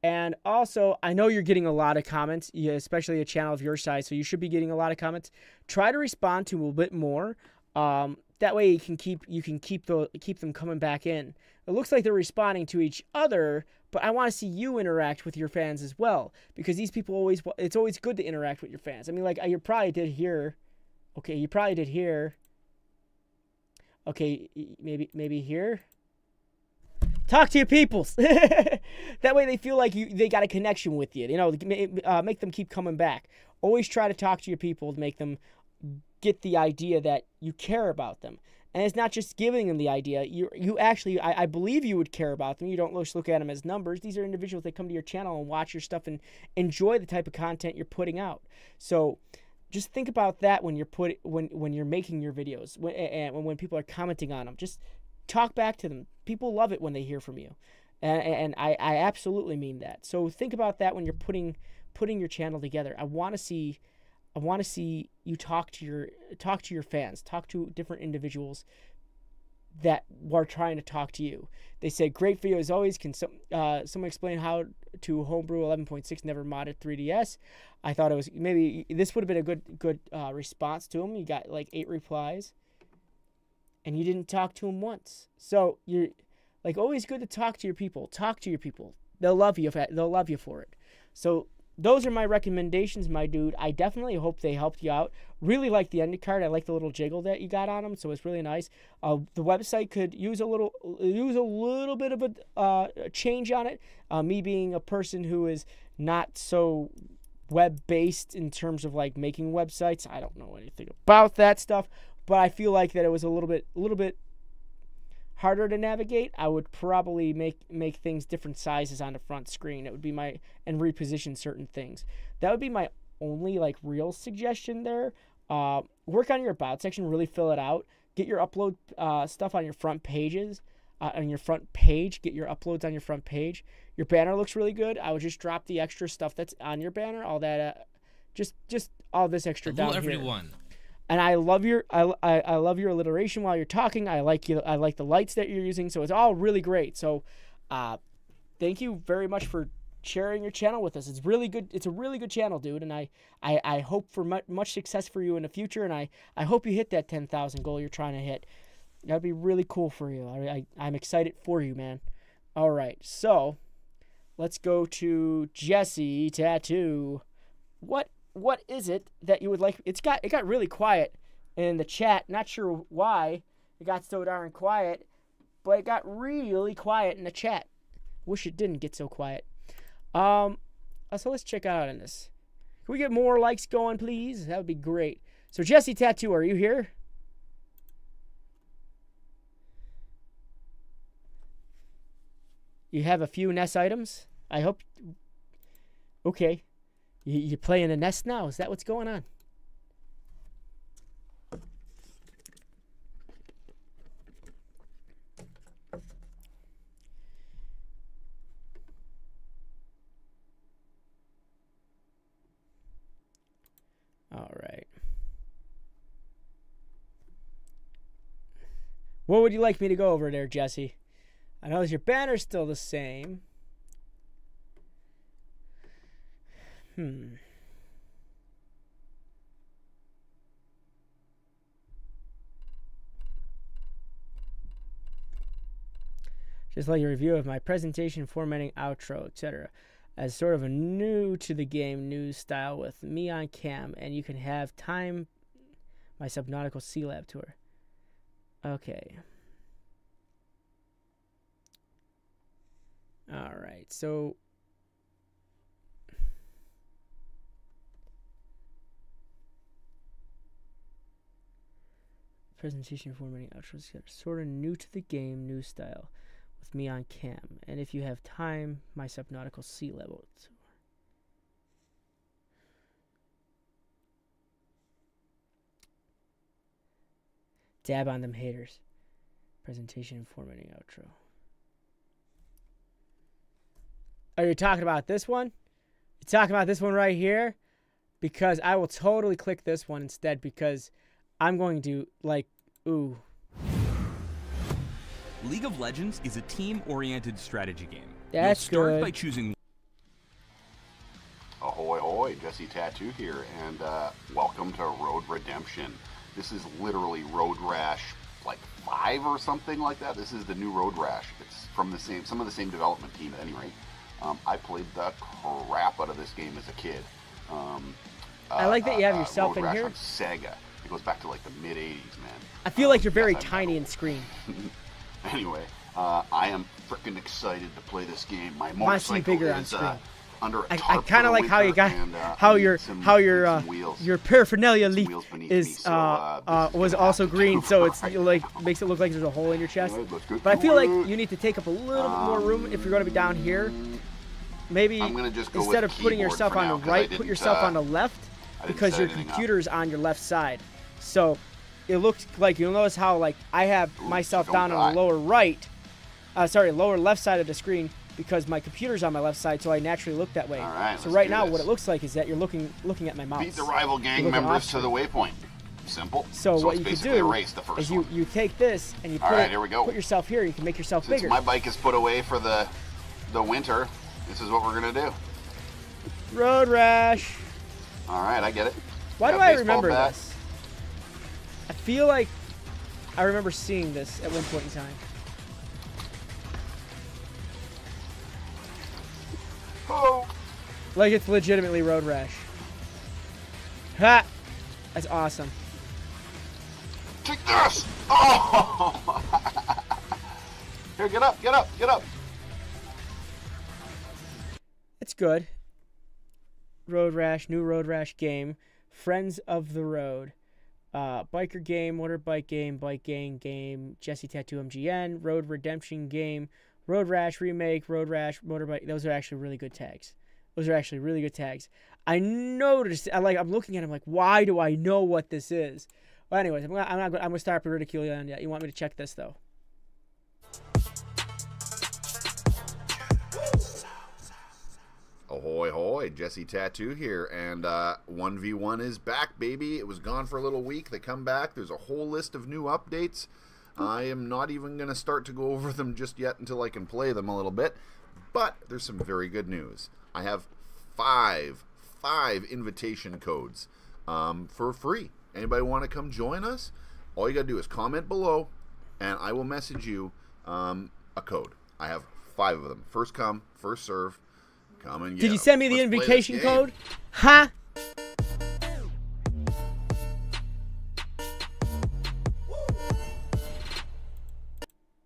And also, I know you're getting a lot of comments, especially a channel of your size, so you should be getting a lot of comments. Try to respond to a little bit more. That way you can keep them coming back in. It looks like they're responding to each other, but I want to see you interact with your fans as well, because these people it's always good to interact with your fans. I mean, like, you probably did here. Okay, you probably did here. Okay, maybe here. Talk to your peoples. That way they feel like they got a connection with you. You know, make them keep coming back. Always try to talk to your people to make them get the idea that you care about them. And it's not just giving them the idea. You actually, I believe you would care about them. You don't just look at them as numbers. These are individuals that come to your channel and watch your stuff and enjoy the type of content you're putting out. So just think about that when you're making your videos, when people are commenting on them. Just talk back to them. People love it when they hear from you, and I absolutely mean that. So think about that when you're putting your channel together. I want to see you talk to your fans, talk to different individuals that are trying to talk to you. They say, great video as always. Can someone explain how to homebrew 11.6 never modded 3DS? I thought it was, maybe this would have been a good response to him. You got like 8 replies. And you didn't talk to them once. So you're like, always good to talk to your people. Talk to your people. They'll love you for it. So those are my recommendations, my dude. I definitely hope they helped you out. Really like the ending card. I like the little jiggle that you got on them, so it's really nice. The website could use a little bit of a change on it. Me being a person who is not so web-based in terms of like making websites, I don't know anything about that stuff. But I feel like that it was a little bit harder to navigate. I would probably make things different sizes on the front screen. It would be and reposition certain things. That would be my only like real suggestion there. Work on your about section, really fill it out. Get your upload stuff on your front pages, on your front page. Get your uploads on your front page. Your banner looks really good. I would just drop the extra stuff that's on your banner, all that, just all this extra Hello, down everyone. Here. And I love your alliteration while you're talking. I like the lights that you're using. So it's all really great. So, thank you very much for sharing your channel with us. It's really good. It's a really good channel, dude. And I hope for much success for you in the future. And I hope you hit that 10,000 goal you're trying to hit. That'd be really cool for you. I'm excited for you, man. All right. So let's go to Jesse Tattoo. What is it that you would like? It got really quiet in the chat. Not sure why it got so darn quiet, but it got really quiet in the chat. Wish it didn't get so quiet. So let's check out on this. Can we get more likes going, please? That would be great. So Jesse Tattoo, are you here? You have a few nest items? I hope... Okay. You playing the nest now? Is that what's going on? All right. What would you like me to go over there, Jesse? I know your banner's still the same. Just like a review of my presentation, formatting, outro, etc. As sort of a new to the game news style with me on cam, and you can have time my subnautical sea lab tour. Okay. All right, so presentation formatting outros sort of new to the game, new style with me on cam, and if you have time, my subnautical sea level. Dab on them haters. Presentation formatting outro. Are you talking about this one? You're talking about this one right here? Because I will totally click this one instead, because I'm going to, like, ooh. League of Legends is a team-oriented strategy game. That's You'll start good. by choosing... Ahoy, hoy, Jesse Tattoo here, and welcome to Road Redemption. This is literally Road Rash, like 5 or something like that. This is the new Road Rash. It's from some of the same development team at any rate. I played the crap out of this game as a kid. I like that you have yourself Road in Rash here. on Sega. It goes back to like the mid-'80s, man. I feel like you're very yes, tiny in screen. Anyway, I am freaking excited to play this game. My Want to see motorcycle bigger on is screen. under a I tarp kind for of the like how you winter, got and, how I need your some- how need your some wheels. your paraphernalia Some leaf wheels beneath is me, so, this is was gonna also have to green, go. so it's Right. like makes it look like there's a hole in your chest. Alright, let's get But I to feel like it. you need to take up a little bit more room if you're going to be down here. Maybe I'm gonna just go instead with of putting keyboard yourself for on now, the 'cause I right, put didn't, yourself on the left, I didn't because set your anything up. computer's on your left side. So it looks like, you'll notice how like I have Ooh, myself don't down on die. the lower right, lower left side of the screen, because my computer's on my left side, so I naturally look that way. All right, so let's right do now, this. what it looks like is that you're looking at my mouse. Beat the rival gang You're looking members off to the waypoint. Simple. So what it's you could basically do a race, the first is one. you take this and you All put, right, here we go. put yourself here. You can make yourself Since bigger. my bike is put away for the winter, this is what we're gonna do. Road Rash. All right, I get it. Why Got do I baseball remember bat. this? I feel like I remember seeing this at one point in time. Oh. Like it's legitimately Road Rash. Ha! That's awesome. Take this! Oh! Here, get up, get up, get up. It's good. Road Rash, new Road Rash game. Friends of the Road. Biker game, motorbike game, bike gang game, Jesse Tattoo MGN, Road Redemption game, Road Rash remake, Road Rash motorbike. Those are actually really good tags. Those are actually really good tags. I noticed. I'm looking at them like, why do I know what this is? Well, anyways, I'm gonna start ridiculing on you. You want me to check this though? Ahoy, hoy, Jesse Tattoo here, and 1v1 is back, baby. It was gone for a little week. They come back. There's a whole list of new updates. I am not even going to start to go over them just yet until I can play them a little bit, but there's some very good news. I have five invitation codes for free. Anybody want to come join us? All you got to do is comment below, and I will message you a code. I have 5 of them. First come, first serve. Come and get Did you 'em. send me the Let's play this invocation game. code? Huh?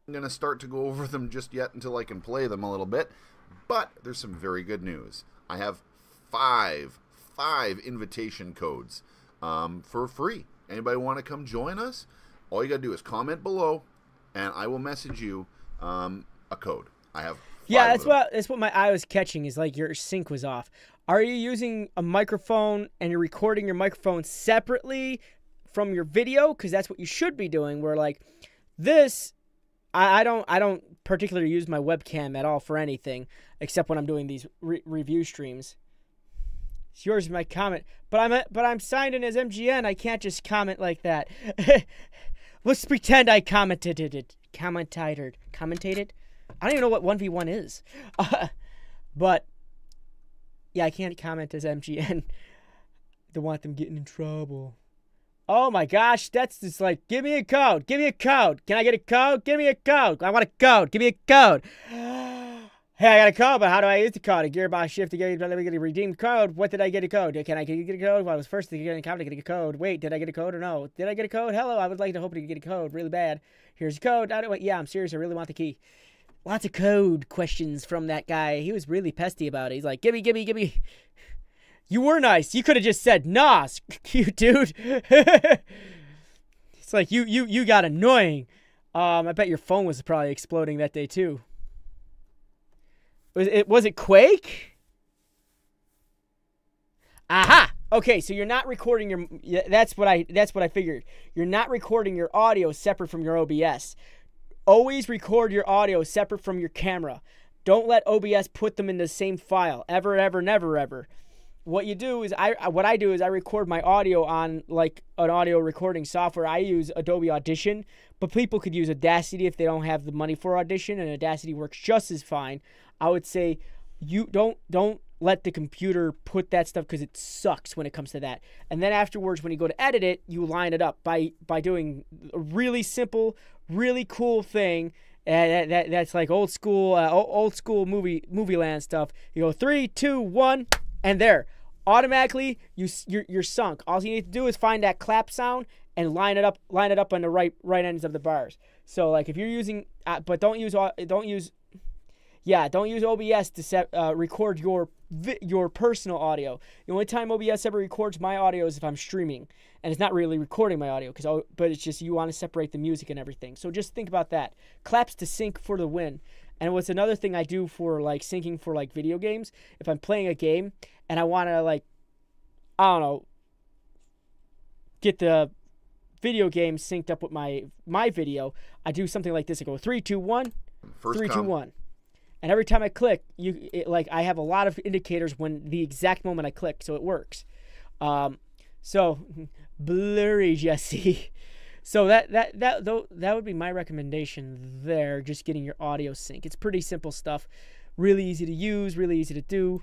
I'm going to start to go over them just yet until I can play them a little bit. But there's some very good news. I have five invitation codes for free. Anybody want to come join us? All you got to do is comment below, and I will message you a code. I have five of them. That's what my eye was catching, is like your sync was off. Are you using a microphone and you're recording your microphone separately from your video? Because that's what you should be doing. Where like this, I don't particularly use my webcam at all for anything except when I'm doing these review streams. It's yours, my comment, but I'm signed in as MGN. I can't just comment like that. Let's pretend I commentated. I don't even know what 1v1 is. But yeah, I can't comment as MGN. Don't want them getting in trouble. Oh my gosh, that's just like, give me a code. Give me a code. Can I get a code? Give me a code. I want a code. Give me a code. Hey, I got a code, but how do I use the code? A gearbox shift to get a redeemed code. What did I get a code? Can I get a code? Well, I was first to get a code to get a code. Wait, did I get a code or no? Did I get a code? Hello, I would like to hope to get a code really bad. Here's a code. Yeah, I'm serious. I really want the key. Lots of code questions from that guy. He was really pesty about it. He's like, gimme. You were nice. You could have just said, nah, cute dude. It's like, you got annoying. I bet your phone was probably exploding that day too. Was it Quake? Aha! Okay, so you're not recording your... That's what I figured. You're not recording your audio separate from your OBS. Always record your audio separate from your camera. Don't let OBS put them in the same file. Ever, never, ever. What you do is, I record my audio on like an audio recording software. I use Adobe Audition, but people could use Audacity if they don't have the money for Audition, and Audacity works just as fine. I would say you don't let the computer put that stuff, because it sucks when it comes to that. And then afterwards, when you go to edit it, you line it up by doing a really simple, really cool thing. That's like old school movie land stuff. You go 3, 2, 1, and there, automatically you're sunk. All you need to do is find that clap sound and line it up on the right ends of the bars. So like if you're using, but don't use OBS to record your personal audio. The only time OBS ever records my audio is if I'm streaming, and it's not really recording my audio, but it's just you want to separate the music and everything. So just think about that. Claps to sync for the win. And what's another thing I do for like syncing for like video games, if I'm playing a game and I want to like, I don't know, get the video game synced up with my video, I do something like this. I go 3, 2, 1, 3, 2, 1. And every time I click, I have a lot of indicators when the exact moment I click, so it works. So blurry Jesse. So that would be my recommendation there. Just getting your audio sync. It's pretty simple stuff. Really easy to use. Really easy to do.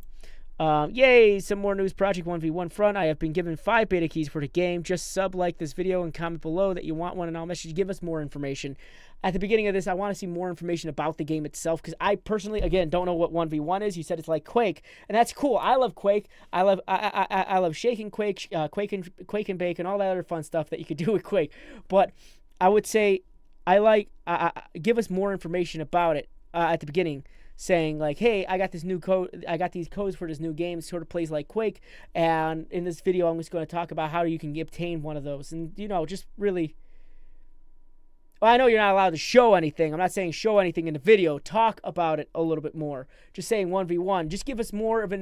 Yay! Some more news. Project 1v1 front. I have been given 5 beta keys for the game. Just like this video and comment below that you want one, and I'll message you. Give us more information. At the beginning of this, I want to see more information about the game itself, because I personally, again, don't know what 1v1 is. You said it's like Quake, and that's cool. I love Quake. I love shaking Quake, Quake and Bake, and all that other fun stuff that you could do with Quake. But I would say give us more information about it at the beginning, saying like, hey, I got this new code. I got these codes for this new game. It sort of plays like Quake, and in this video, I'm just going to talk about how you can obtain one of those, and just really. Well, I know you're not allowed to show anything. I'm not saying show anything in the video. Talk about it a little bit more. Just saying 1v1. Just give us more of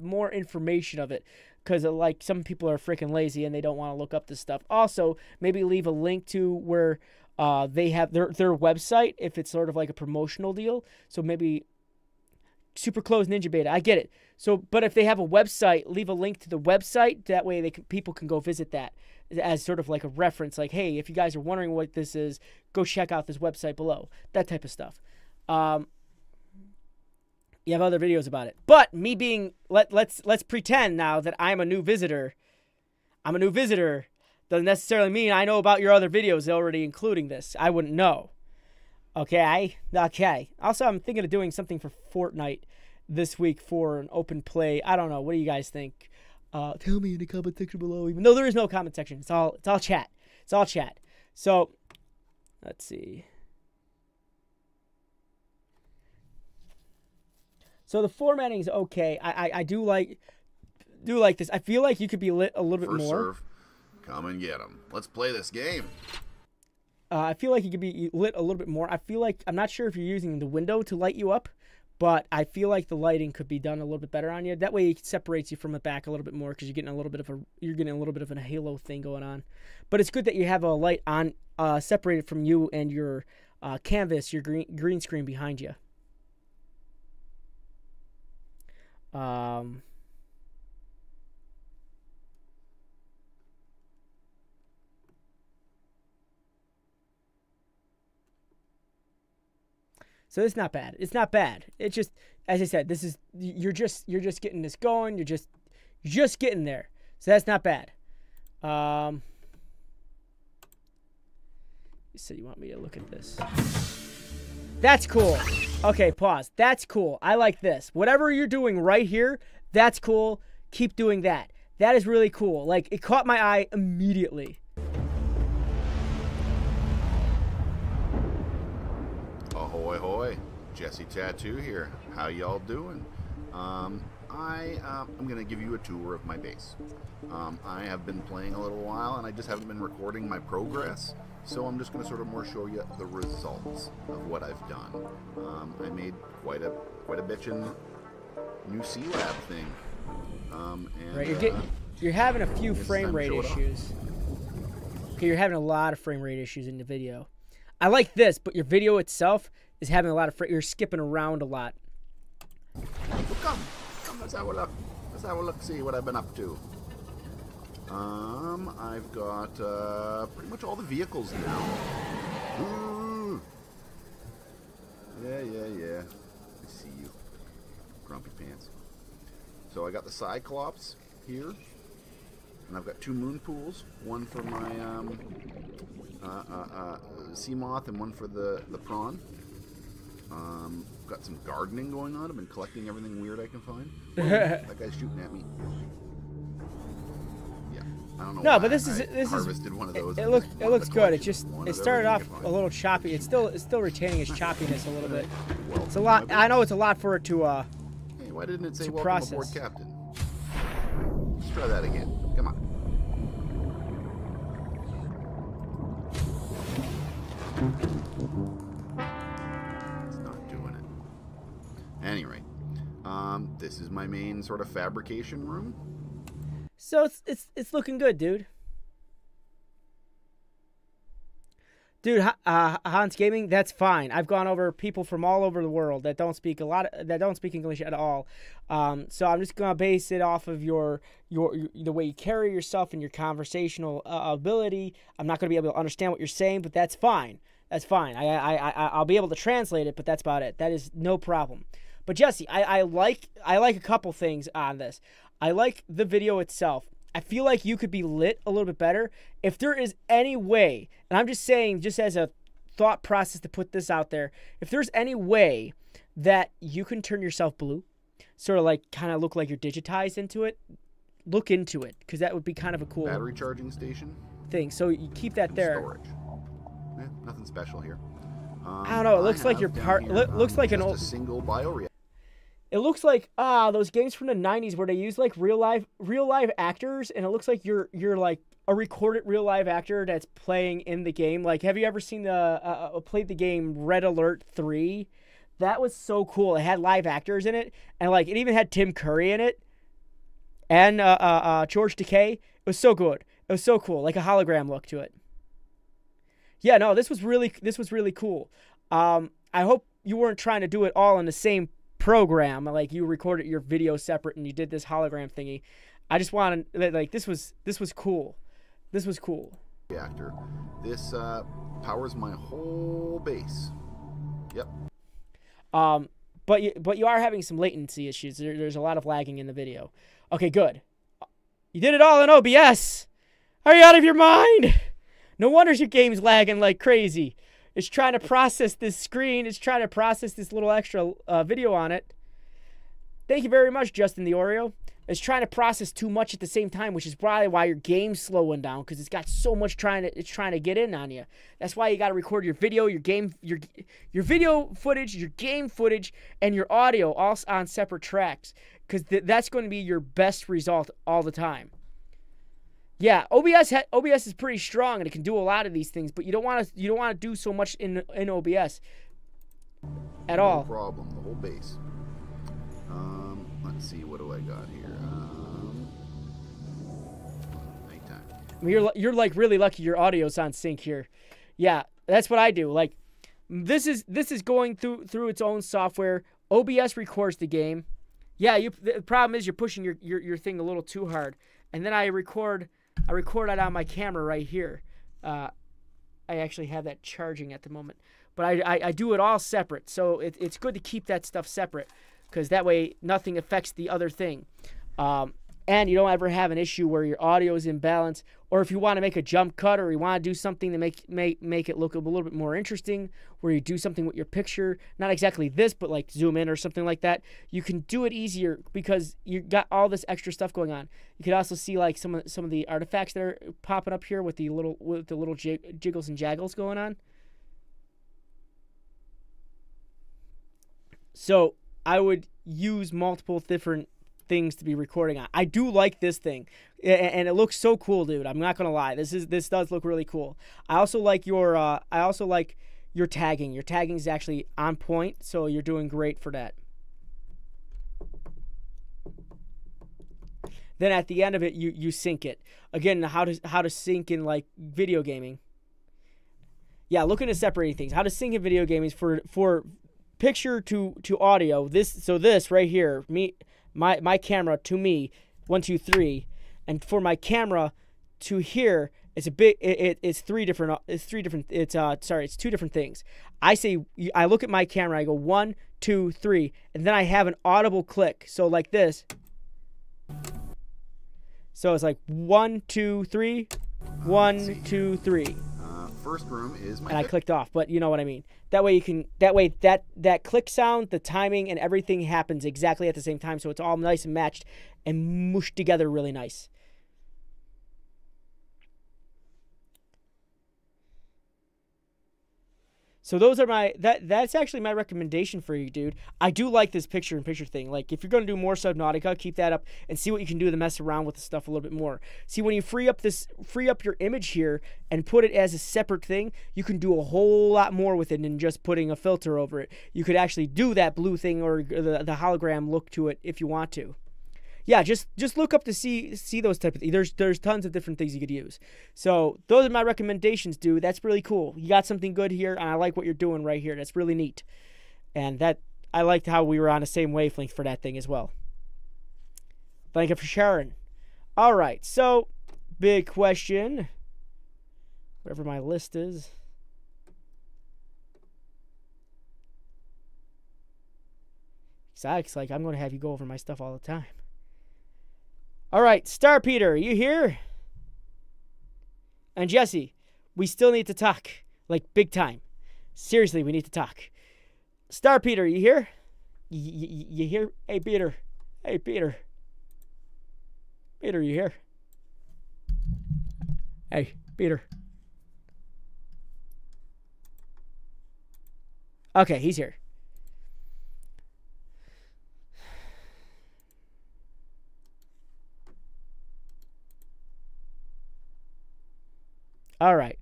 more information of it, because like some people are freaking lazy and they don't want to look up this stuff. Also, maybe leave a link to where they have their website if it's sort of like a promotional deal. So maybe super closed ninja beta. I get it. So, but if they have a website, leave a link to the website. That way, people can go visit that as sort of like a reference. Like, hey, if you guys are wondering what this is, go check out this website below. That type of stuff. You have other videos about it. But me being, let's pretend now that I'm a new visitor. I'm a new visitor. Doesn't necessarily mean I know about your other videos already including this. I wouldn't know. Okay. Also, I'm thinking of doing something for Fortnite this week for an open play. I don't know. What do you guys think? Tell me in the comment section below. Even though there is no comment section, it's all chat. It's all chat. So let's see. So the formatting is okay. I do like this. I feel like you could be lit a little bit First more. serve. Come and get them. Let's play this game. I feel like you could be lit a little bit more. I feel like, I'm not sure if you're using the window to light you up, but I feel like the lighting could be done a little bit better on you. That way it separates you from the back a little bit more, because you're getting a little bit of a halo thing going on. But it's good that you have a light on separated from you and your canvas, your green screen behind you. So it's not bad. It's not bad. It's just, as I said, this is, you're just getting this going. You're just getting there. So that's not bad. You said you want me to look at this. That's cool. Okay, pause. That's cool. I like this. Whatever you're doing right here, that's cool. Keep doing that. That is really cool. Like, it caught my eye immediately. Ahoy hoy, Jesse Tattoo here. How y'all doing? I'm gonna give you a tour of my base. I have been playing a little while and I just haven't been recording my progress, so I'm just gonna sort of more show you the results of what I've done. I made quite a bitchin' new C-Lab thing. And, Right, you're having a few it's frame time to rate show it off. issues. Okay, you're having a lot of frame rate issues in the video. I like this, but your video itself is having a lot of you're skipping around a lot. Well, come, let's have a look. Let's have a look, see what I've been up to. I've got pretty much all the vehicles now. Ooh. Yeah. I see you, grumpy pants. So I got the Cyclops here, and I've got 2 moon pools. One for my sea moth and one for the prawn. Got some gardening going on. I've been collecting everything weird I can find. That guy's shooting at me. Yeah, I don't know. No, why but this I is harvested one of those. it looks good. It started off a little choppy. It's still retaining its choppiness a little bit. It's a lot. I know it's a lot for it to Hey, why didn't it say to welcome process. aboard, Captain? Let's try that again. Come on. It's not doing it. Anyway, this is my main sort of fabrication room. So it's looking good, dude. Dude, Hans Gaming, that's fine. I've gone over people from all over the world that don't speak English at all. So I'm just gonna base it off of your the way you carry yourself and your conversational ability. I'm not gonna be able to understand what you're saying, but that's fine. That's fine. I'll be able to translate it, but that's about it. That is no problem. But Jesse, I like a couple things on this. I like the video itself. I feel like you could be lit a little bit better. If there is any way, and I'm just saying, just as a thought process to put this out there, if there's any way that you can turn yourself blue, sort of like kind of look like you're digitized into it, look into it, because that would be kind of a cool Battery charging station. thing. So you keep that there. Storage. Nothing special here. I don't know. It looks like you're part. Looks like an old. A single bioreactor. It looks like those games from the 90s where they use like real live actors, and it looks like you're like a recorded real live actor that's playing in the game. Like, have you ever seen played the game Red Alert 3? That was so cool. It had live actors in it, and like it even had Tim Curry in it, and George Takei. It was so good. It was so cool, like a hologram look to it. Yeah, no, this was really cool. I hope you weren't trying to do it all in the same program, like you recorded your video separate and you did this hologram thingy. I just wanted, like, this was cool. This was cool. Reactor. This powers my whole base. Yep. But you are having some latency issues. There's a lot of lagging in the video. Okay, good. You did it all in OBS. Are you out of your mind? No wonder your game's lagging like crazy. It's trying to process this screen. It's trying to process this little extra video on it. Thank you very much, Justin the Oreo. It's trying to process too much at the same time, which is probably why your game's slowing down, because it's got so much it's trying to get in on you. That's why you got to record your video, your video footage, your game footage, and your audio all on separate tracks, because that's going to be your best result all the time. Yeah, OBS is pretty strong and it can do a lot of these things, but you don't want to do so much in OBS at all. No problem. The whole base. Let's see, what do I got here? Nighttime. I mean, you're like really lucky your audio's on sync here. Yeah, that's what I do. Like, this is going through its own software. OBS records the game. Yeah, the problem is you're pushing your thing a little too hard. And then I record it on my camera right here. I actually have that charging at the moment. But I do it all separate. So it's good to keep that stuff separate, because that way nothing affects the other thing. And you don't ever have an issue where your audio is imbalanced, or if you want to make a jump cut, or you want to do something to make it look a little bit more interesting, where you do something with your picture, not exactly this, but like zoom in or something like that, you can do it easier because you got all this extra stuff going on. You can also see like some of the artifacts that are popping up here with the little jiggles and jaggles going on. So I would use multiple different things to be recording on. I do like this thing, and it looks so cool, dude. I'm not gonna lie. This does look really cool. I also like your tagging. Your tagging is actually on point, so you're doing great for that. Then at the end of it, you sync it. Again, how to sync in like video gaming. Yeah, looking at separating things. How to sync in video gaming is for picture to audio. This right here, my camera to me, 1 2 3, and for my camera to here, it's two different things. I look at my camera, I go 1 2 3, and then I have an audible click. So like this. So it's like 1 2 3, 1 2 3. First room is my. And I clicked off, but you know what I mean. That way that click sound, the timing, and everything happens exactly at the same time, so it's all nice and matched and mushed together really nice. So those are that's actually my recommendation for you, dude. I do like this picture-in-picture thing. Like, if you're going to do more Subnautica, keep that up and see what you can do to mess around with the stuff a little bit more. See, when you free up your image here and put it as a separate thing, you can do a whole lot more with it than just putting a filter over it. You could actually do that blue thing or the hologram look to it if you want to. Yeah, just look up to see those type of things. There's tons of different things you could use. So those are my recommendations, dude. That's really cool. You got something good here, and I like what you're doing right here. That's really neat. And I liked how we were on the same wavelength for that thing as well. Thank you for sharing. All right, so big question. Whatever my list is. It's like I'm going to have you go over my stuff all the time. All right, Star Peter, you here? And Jesse, we still need to talk, like big time. Seriously, we need to talk. Star Peter, you here? You here? Hey, Peter. Hey, Peter. Peter, you here? Hey, Peter. Okay, he's here. All right,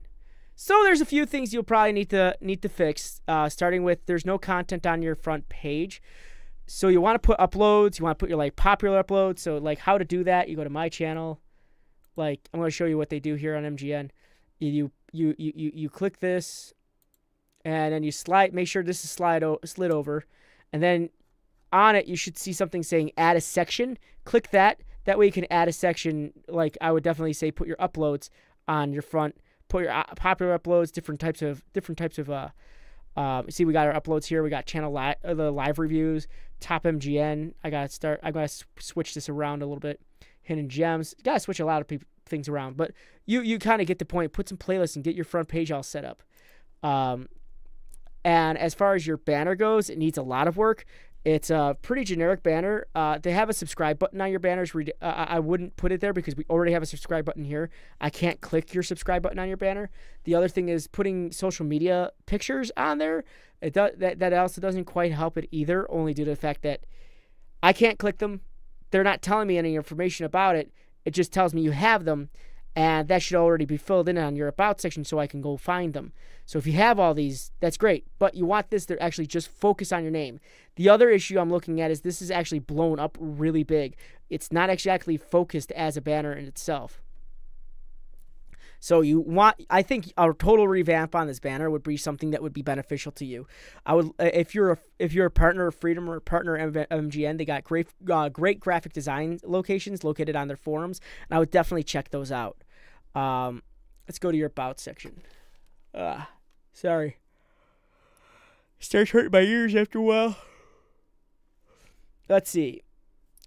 so there's a few things you'll probably need to fix. Starting with, there's no content on your front page, so you want to put uploads. You want to put your like popular uploads. So like how to do that? You go to my channel. Like I'm going to show you what they do here on MGN. You click this, and then you slide. Make sure this is slid over, and then on it you should see something saying add a section. Click that. That way you can add a section. Like I would definitely say put your uploads on your front. Put your popular uploads, different types of see, we got our uploads here. We got the live reviews, top MGN. I gotta switch this around a little bit. Hidden gems. You gotta switch a lot of things around, but you kind of get the point. Put some playlists and get your front page all set up. And as far as your banner goes, it needs a lot of work. It's a pretty generic banner. They have a subscribe button on your banners. I wouldn't put it there because we already have a subscribe button here. I can't click your subscribe button on your banner. The other thing is putting social media pictures on there. That also doesn't quite help it either, only due to the fact that I can't click them. They're not telling me any information about it. It just tells me you have them, and that should already be filled in on your About section so I can go find them. So if you have all these, that's great. But you want this to actually just focus on your name. The other issue I'm looking at is this is actually blown up really big. It's not exactly focused as a banner in itself. So I think a total revamp on this banner would be something that would be beneficial to you. I would, if you're a partner of Freedom or a partner of MGN, they got great graphic design locations located on their forums, and I would definitely check those out. Let's go to your About section. Sorry. Starts hurting my ears after a while. Let's see.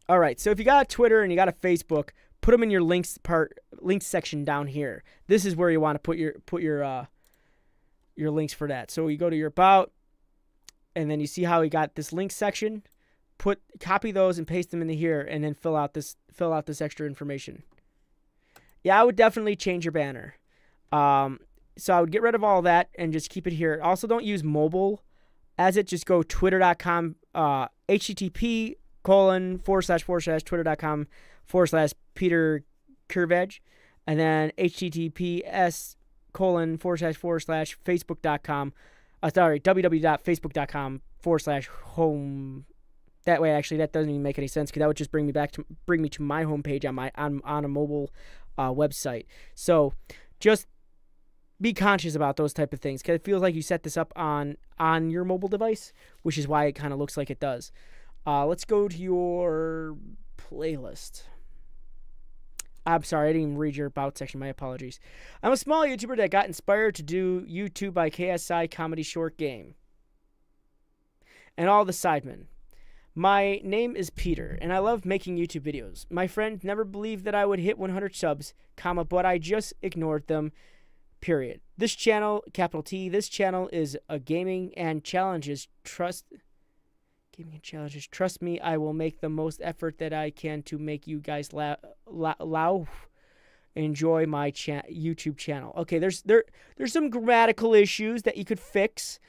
All right, so if you got a Twitter and you got a Facebook, put them in your links section down here. This is where you want to put your links for that. So you go to your About, and then you see how we got this links section. Copy those and paste them into here, and then fill out this extra information. Yeah, I would definitely change your banner. So I would get rid of all that and just keep it here. Also, don't use mobile as it. Just go twitter.com, http://twitter.com/Peter Curvedge, and then https://facebook.com, www.facebook.com/home. That way, actually, that doesn't even make any sense because that would just bring me to my homepage on a mobile website. So just be conscious about those type of things because it feels like you set this up on your mobile device, which is why it kind of looks like it does. Let's go to your playlist. I'm sorry, I didn't even read your About section. My apologies. I'm a small YouTuber that got inspired to do YouTube by KSI Comedy Short Game and all the sidemen. My name is Peter, and I love making YouTube videos. My friend never believed that I would hit 100 subs, but I just ignored them, period. This channel, capital T, this channel is a gaming and challenges. Trust me, I will make the most effort that I can to make you guys enjoy my YouTube channel. Okay, there's some grammatical issues that you could fix.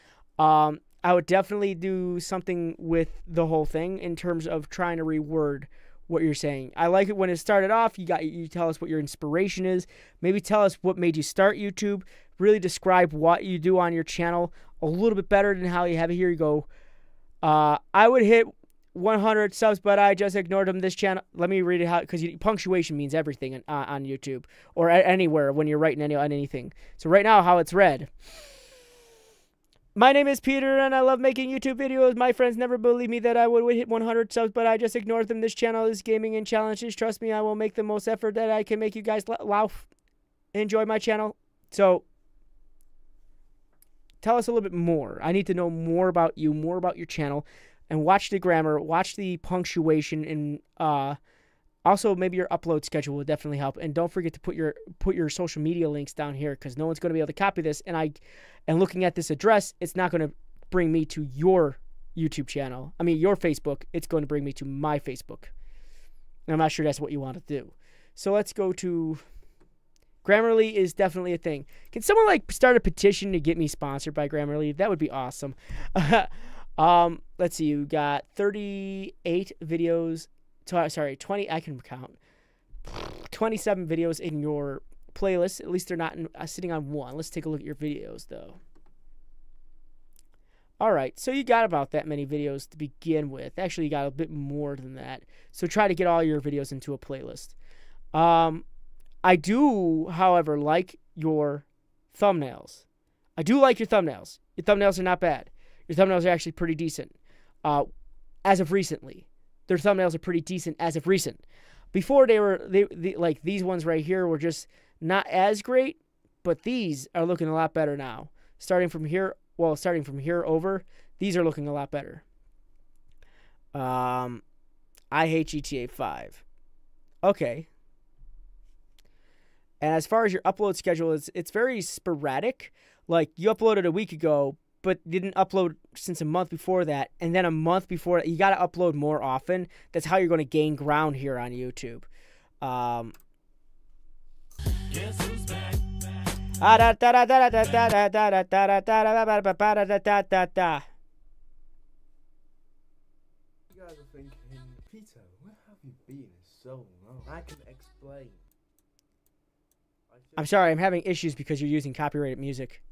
I would definitely do something with the whole thing in terms of trying to reword what you're saying. I like it when it started off. You tell us what your inspiration is. Maybe tell us what made you start YouTube. Really describe what you do on your channel a little bit better than how you have it here. You go, I would hit 100 subs, but I just ignored them. This channel. Let me read it because punctuation means everything on YouTube or anywhere when you're writing anything. So right now, how it's read. My name is Peter, and I love making YouTube videos. My friends never believed me that I would hit 100 subs, but I just ignored them. This channel is gaming and challenges. Trust me, I will make the most effort that I can make you guys laugh. Enjoy my channel. So, tell us a little bit more. I need to know more about you, more about your channel, and watch the grammar, watch the punctuation, and also maybe your upload schedule will definitely help. And don't forget to put your social media links down here because no one's going to be able to copy this. And looking at this address, it's not going to bring me to your YouTube channel. I mean, your Facebook. It's going to bring me to my Facebook. And I'm not sure that's what you want to do. So let's go to Grammarly is definitely a thing. Can someone start a petition to get me sponsored by Grammarly? That would be awesome. Let's see. You got 38 videos. Sorry, 20. I can count. 27 videos in your playlist. At least they're not sitting on one. Let's take a look at your videos, though. All right, so you got about that many videos to begin with. Actually, you got a bit more than that. So try to get all your videos into a playlist. I do, however, like your thumbnails. I do like your thumbnails. Your thumbnails are not bad. Your thumbnails are actually pretty decent. As of recently. Their thumbnails are pretty decent as of recent. Before they like these ones right here were just not as great, but these are looking a lot better now. Starting from here over, these are looking a lot better. I hate GTA 5. Okay. And as far as your upload schedule, it's very sporadic. Like you uploaded a week ago, but didn't upload since a month before that, and then a month before that. You got to upload more often. That's how you're going to gain ground here on YouTube. You guys are thinking, Peter, where have you been so long? I can explain. I'm sorry, I'm having issues because you're using copyrighted music.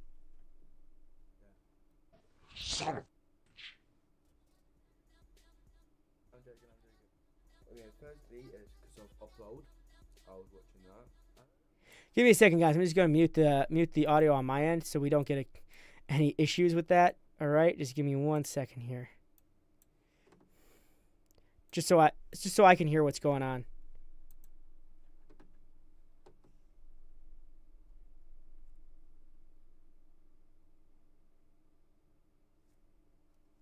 I'm joking. Okay, firstly, it's because of upload. I was watching that. Give me a second, guys. I'm just going to mute the audio on my end so we don't get any issues with that. All right, just give me 1 second here. Just so I can hear what's going on.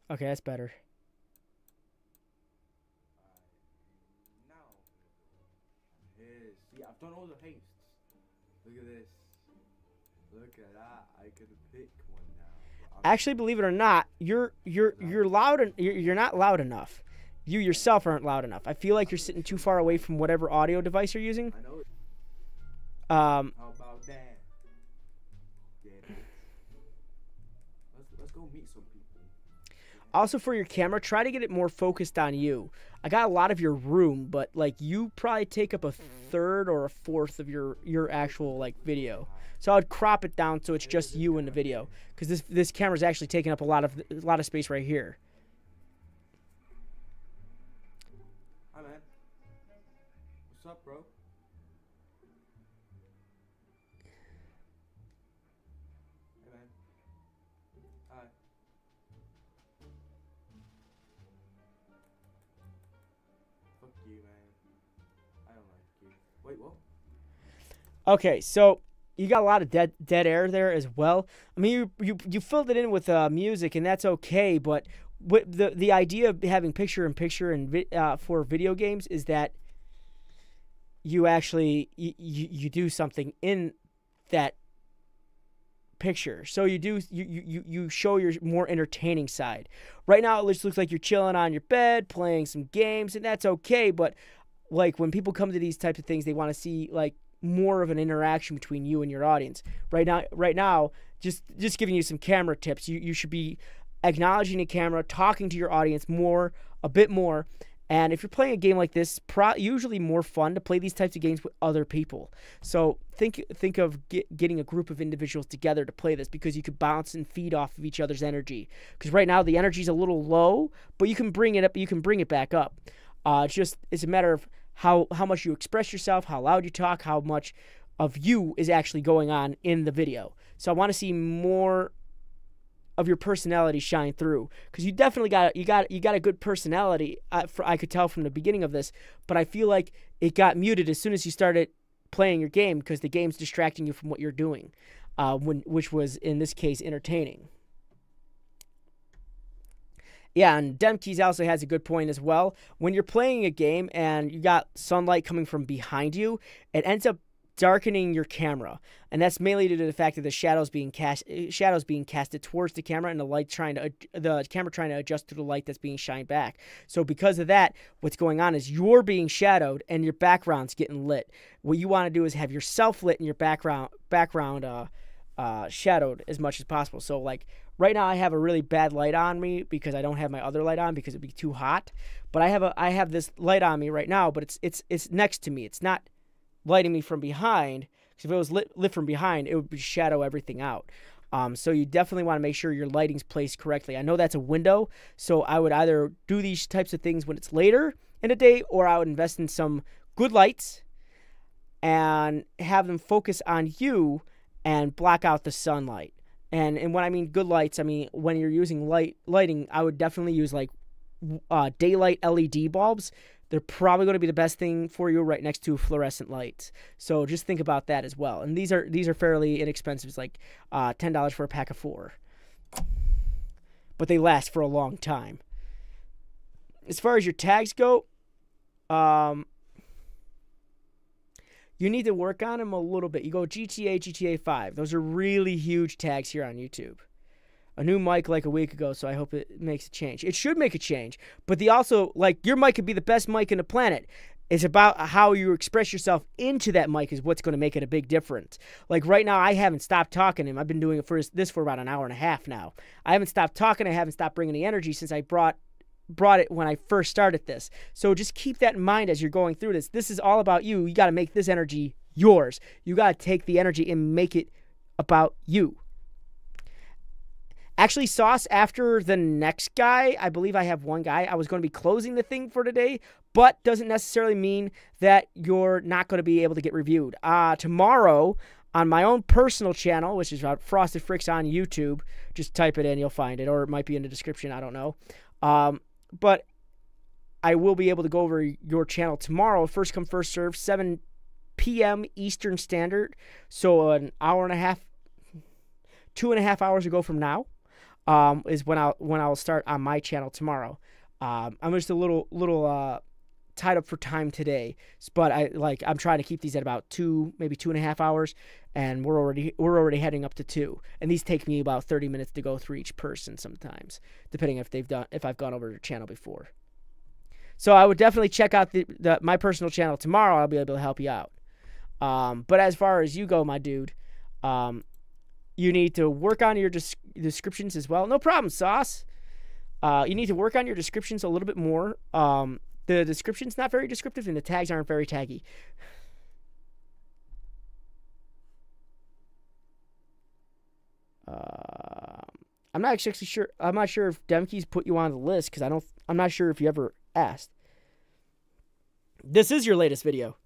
Okay, that's better. Now, see, I've done all the hastes. Look at this. Look at that. I could pick one now. Actually, believe it or not, you're loud and you're not loud enough. You yourself aren't loud enough. I feel like you're sitting too far away from whatever audio device you're using. I know. How about that? Yeah. Let's go meet some people. Also, for your camera, try to get it more focused on you. I got a lot of your room, but like you probably take up a third or a fourth of your actual like video. So I would crop it down so it's just you in the video, because this camera's actually taking up a lot of space right here. Hi man. What's up, bro? Hey man. Hi. Fuck you, man. I don't like you. Wait, what? Okay, so you got a lot of dead air there as well. I mean, you filled it in with music, and that's okay. But the idea of having picture-in-picture and for video games is that you actually you do something in that picture. So you show your more entertaining side. Right now, it just looks like you're chilling on your bed, playing some games, and that's okay. But like when people come to these types of things, they want to see like more of an interaction between you and your audience. Right now, just giving you some camera tips. You should be acknowledging the camera, talking to your audience a bit more. And if you're playing a game like this, usually more fun to play these types of games with other people. So think of getting a group of individuals together to play this, because you could bounce and feed off of each other's energy. Because right now the energy's a little low, but you can bring it up. You can bring it back up. It's a matter of how much you express yourself, how loud you talk, how much of you is actually going on in the video. So I want to see more of your personality shine through, because you definitely got a good personality. I could tell from the beginning of this, but I feel like it got muted as soon as you started playing your game, because the game's distracting you from what you're doing, which was in this case entertaining. Yeah, and Demkeys also has a good point as well. When you're playing a game and you got sunlight coming from behind you, it ends up darkening your camera, and that's mainly due to the fact that the shadows being casted towards the camera, and the camera trying to adjust to the light that's being shined back. So because of that, what's going on is you're being shadowed and your background's getting lit. What you want to do is have yourself lit and your background shadowed as much as possible. So like right now, I have a really bad light on me because I don't have my other light on because it'd be too hot. But I have this light on me right now, but it's next to me. It's not lighting me from behind, because if it was lit from behind, it would shadow everything out. So you definitely want to make sure your lighting's placed correctly. I know that's a window, so I would either do these types of things when it's later in the day, or I would invest in some good lights and have them focus on you and block out the sunlight. And when I mean good lights, I mean when you're using lighting, I would definitely use like daylight LED bulbs. They're probably going to be the best thing for you right next to fluorescent lights. So just think about that as well. And these are fairly inexpensive. It's like $10 for a pack of 4. But they last for a long time. As far as your tags go, you need to work on them a little bit. You go GTA, GTA 5. Those are really huge tags here on YouTube. a new mic like a week ago, so I hope it makes a change. It should make a change. But the also, like, your mic could be the best mic in the planet. It's about how you express yourself into that mic is what's going to make it a big difference. Like right now, I haven't stopped talking to him. I've been doing it for about an hour and a half now. I haven't stopped talking. I haven't stopped bringing the energy since I brought it when I first started this. So just keep that in mind as you're going through this. This is all about you. You got to make this energy yours. You got to take the energy and make it about you. Actually, Sauce, after the next guy, I believe I have one guy. I was going to be closing the thing for today, but doesn't necessarily mean that you're not going to be able to get reviewed. Tomorrow, on my own personal channel, which is Frosted Fricks on YouTube, just type it in, you'll find it, or it might be in the description, I don't know. But I will be able to go over your channel tomorrow, first come, first serve, 7 p.m. Eastern Standard, so an hour and a half, 2.5 hours ago from now. Is when I'll start on my channel tomorrow. I'm just a little tied up for time today, but I'm trying to keep these at about maybe 2.5 hours, and we're already heading up to 2. And these take me about 30 minutes to go through each person sometimes, depending if I've gone over their channel before. So I would definitely check out my personal channel tomorrow. I'll be able to help you out. But as far as you go, my dude, you need to work on your descriptions as well. No problem, Sauce. You need to work on your descriptions a little bit more. The description's not very descriptive, and the tags aren't very taggy. I'm not actually sure. I'm not sure if Demke's put you on the list because I'm not sure if you ever asked. This is your latest video.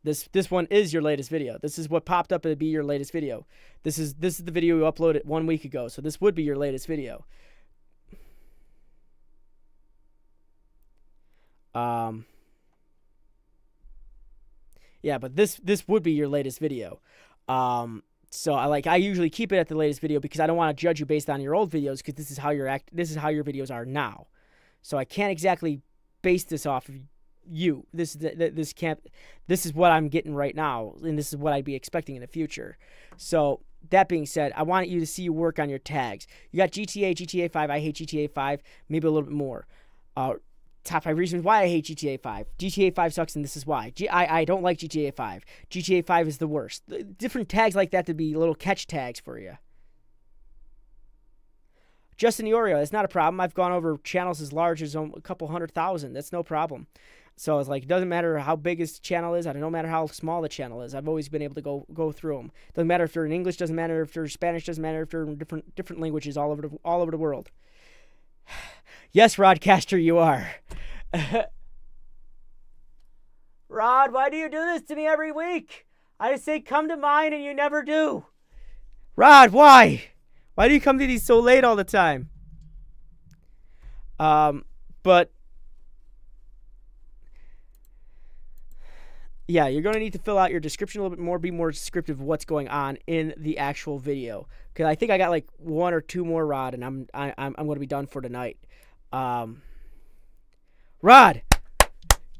This one is your latest video. This is what popped up to be your latest video. This is the video you uploaded 1 week ago. So this would be your latest video. Yeah, but this would be your latest video. So I usually keep it at the latest video because I don't want to judge you based on your old videos because this is how your videos are now. So I can't exactly base this off of you. This is what I'm getting right now, and this is what I'd be expecting in the future. So that being said, I want you to see you work on your tags. You got GTA 5, I hate GTA 5, maybe a little bit more. Top 5 reasons why I hate GTA 5. GTA 5 sucks, and this is why. I don't like GTA 5. GTA 5 is the worst. Different tags like that to be little catch tags for you. Justin Iorio, that's not a problem. I've gone over channels as large as a couple 100,000. That's no problem. So it's like, it doesn't matter how big his channel is. I don't matter how small the channel is. I've always been able to go through them. Doesn't matter if they're in English. Doesn't matter if they're Spanish. Doesn't matter if they're in different languages all over the world. Yes, Rodcaster, you are. Rod, why do you do this to me every week? I just say come to mine and you never do. Rod, why? Why do you come to these so late all the time? But yeah, you're going to need to fill out your description a little bit more, be more descriptive of what's going on in the actual video. Because I think I got like 1 or 2 more, Rod, and I'm going to be done for tonight. Rod,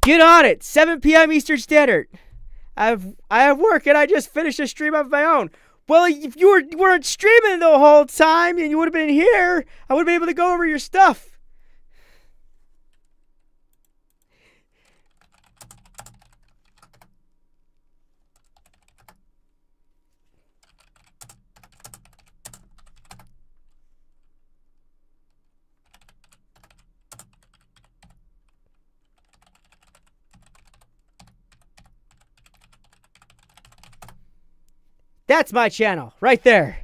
get on it. 7 p.m. Eastern Standard. I have work, and I just finished a stream of my own. Well, if you weren't streaming the whole time, and you would have been here, I would have been able to go over your stuff. That's my channel, right there.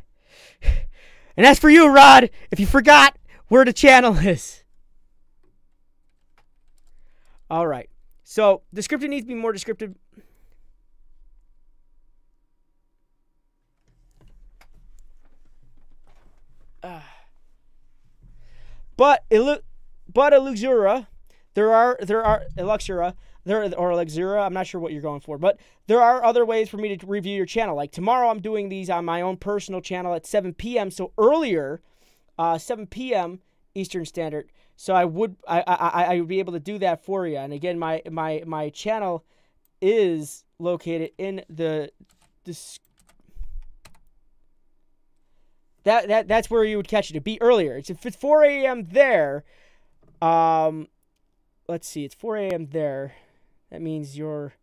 And that's for you, Rod, if you forgot where the channel is. All right. So, descriptive needs to be more descriptive. But Eluxura, or Luxura, I'm not sure what you're going for, but there are other ways for me to review your channel. Like tomorrow, I'm doing these on my own personal channel at 7 p.m. So earlier, 7 p.m. Eastern Standard. So I would be able to do that for you. And again, my channel is located in the That's where you would catch it. It'd be earlier. If it's 4 a.m. there, let's see, it's 4 a.m. there. That means you're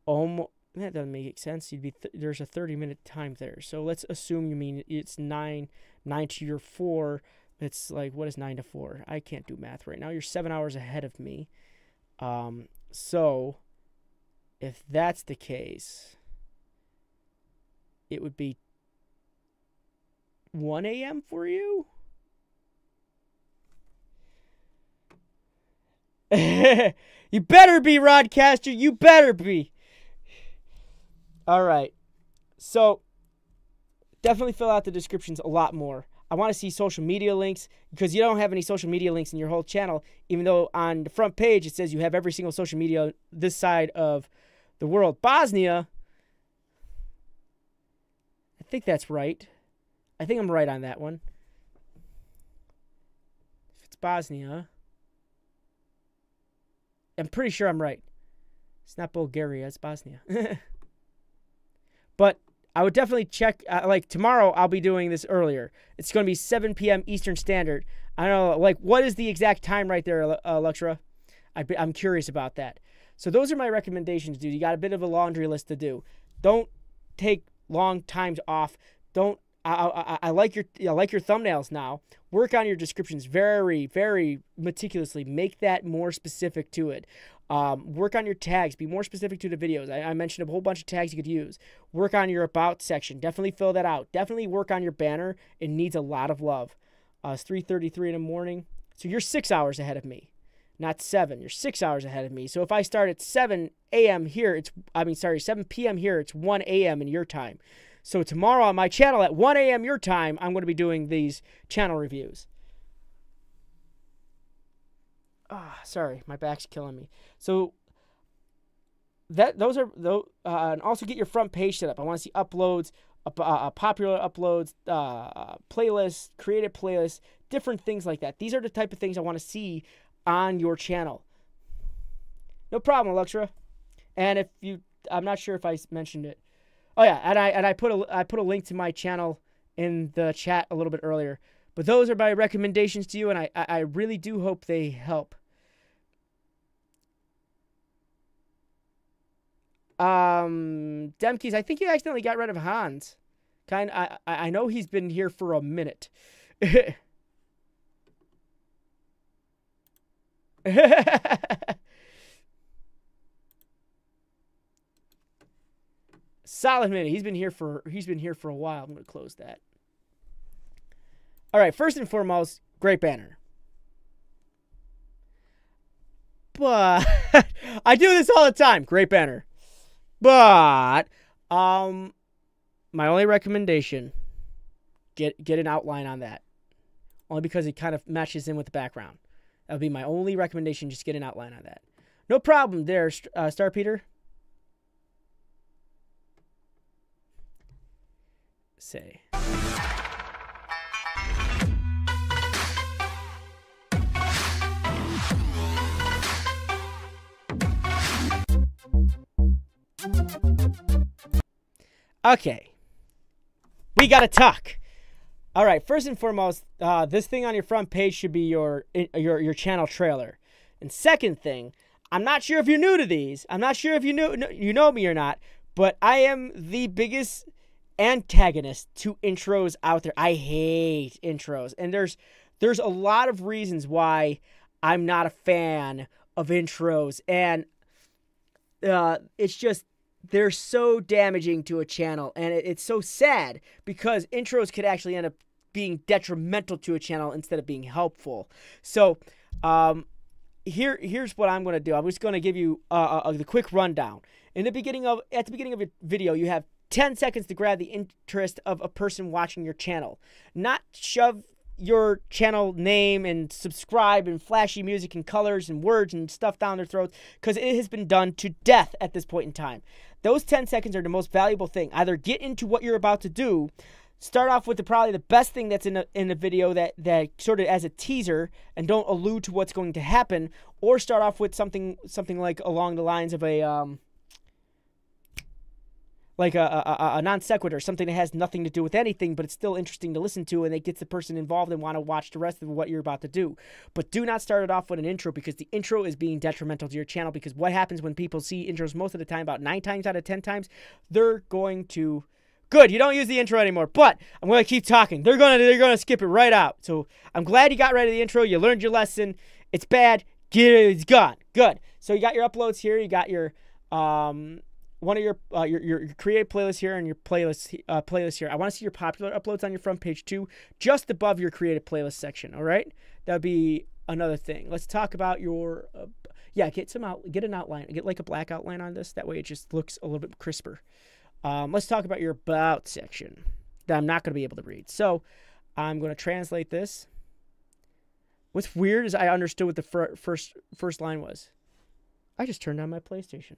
almost. That doesn't make sense. You'd be there's a 30-minute time there. So let's assume you mean it's 9 to your 4. It's like, what is 9 to 4? I can't do math right now. You're 7 hours ahead of me. So if that's the case, it would be 1 a.m. for you? You better be, Rodcaster. You better be. All right. So definitely fill out the descriptions a lot more. I want to see social media links because you don't have any social media links in your whole channel, even though on the front page it says you have every single social media this side of the world. Bosnia. I think that's right. I think I'm right on that one. If it's Bosnia, I'm pretty sure I'm right. It's not Bulgaria, it's Bosnia. But I would definitely check, like tomorrow I'll be doing this earlier. It's going to be 7 p.m. Eastern Standard. I don't know, like what is the exact time right there, Luxra? I'm curious about that. So those are my recommendations, dude. You got a bit of a laundry list to do. Don't take long times off. Don't. I like your thumbnails now. Work on your descriptions very, very meticulously. Make that more specific to it. Work on your tags. Be more specific to the videos. I mentioned a whole bunch of tags you could use. Work on your about section. Definitely fill that out. Definitely work on your banner. It needs a lot of love. It's 3:33 in the morning. So you're 6 hours ahead of me. Not 7. You're 6 hours ahead of me. So if I start at 7 a.m. here, 7 p.m. here, it's 1 a.m. in your time. So tomorrow on my channel at 1 a.m. your time, I'm going to be doing these channel reviews. Sorry, my back's killing me. So and also get your front page set up. I want to see uploads, popular uploads, playlists, created playlists, different things like that. These are the type of things I want to see on your channel. No problem, Luxra. And if you, I'm not sure if I mentioned it. Oh yeah, and I put a link to my channel in the chat a little bit earlier. But those are my recommendations to you, and I really do hope they help. Demkeys, I think you accidentally got rid of Hans. I know he's been here for a minute. Solid minute. He's been here for a while. I'm gonna close that. All right, first and foremost, great banner. But I do this all the time. Great banner. But my only recommendation, get an outline on that. Only because it kind of matches in with the background. That would be my only recommendation, just get an outline on that. No problem there, Star Peter. Say. Okay. We gotta talk. All right, first and foremost, this thing on your front page should be your channel trailer. And second thing, I'm not sure if you're new to these. I'm not sure if you know me or not, but I am the biggest antagonist to intros out there. I hate intros. And there's a lot of reasons why I'm not a fan of intros. And it's just, they're so damaging to a channel. And it's so sad because intros could actually end up being detrimental to a channel instead of being helpful. So here's what I'm going to do. I'm just going to give you the quick rundown. At the beginning of your video, you have 10 seconds to grab the interest of a person watching your channel. Not shove your channel name and subscribe and flashy music and colors and words and stuff down their throats, because it has been done to death at this point in time. Those 10 seconds are the most valuable thing. Either get into what you're about to do, start off with probably the best thing that's in the video that sort of as a teaser and don't allude to what's going to happen, or start off with something like along the lines of a a non sequitur, something that has nothing to do with anything, but it's still interesting to listen to, and it gets the person involved and want to watch the rest of what you're about to do. But do not start it off with an intro, because the intro is being detrimental to your channel. Because what happens when people see intros most of the time, about 9 times out of 10 times, they're going to... Good, you don't use the intro anymore, but I'm going to keep talking. They're gonna skip it right out. So I'm glad you got rid of the intro. You learned your lesson. It's bad. Get it. It's gone. Good. So you got your uploads here. You got your one of your create playlist here and your playlist here. I want to see your popular uploads on your front page too, just above your created playlist section. All right, that would be another thing. Let's talk about your get an outline, get like a black outline on this. That way it just looks a little bit crisper. Let's talk about your about section that I'm not going to be able to read. So I'm going to translate this. What's weird is I understood what the first line was. I just turned on my PlayStation.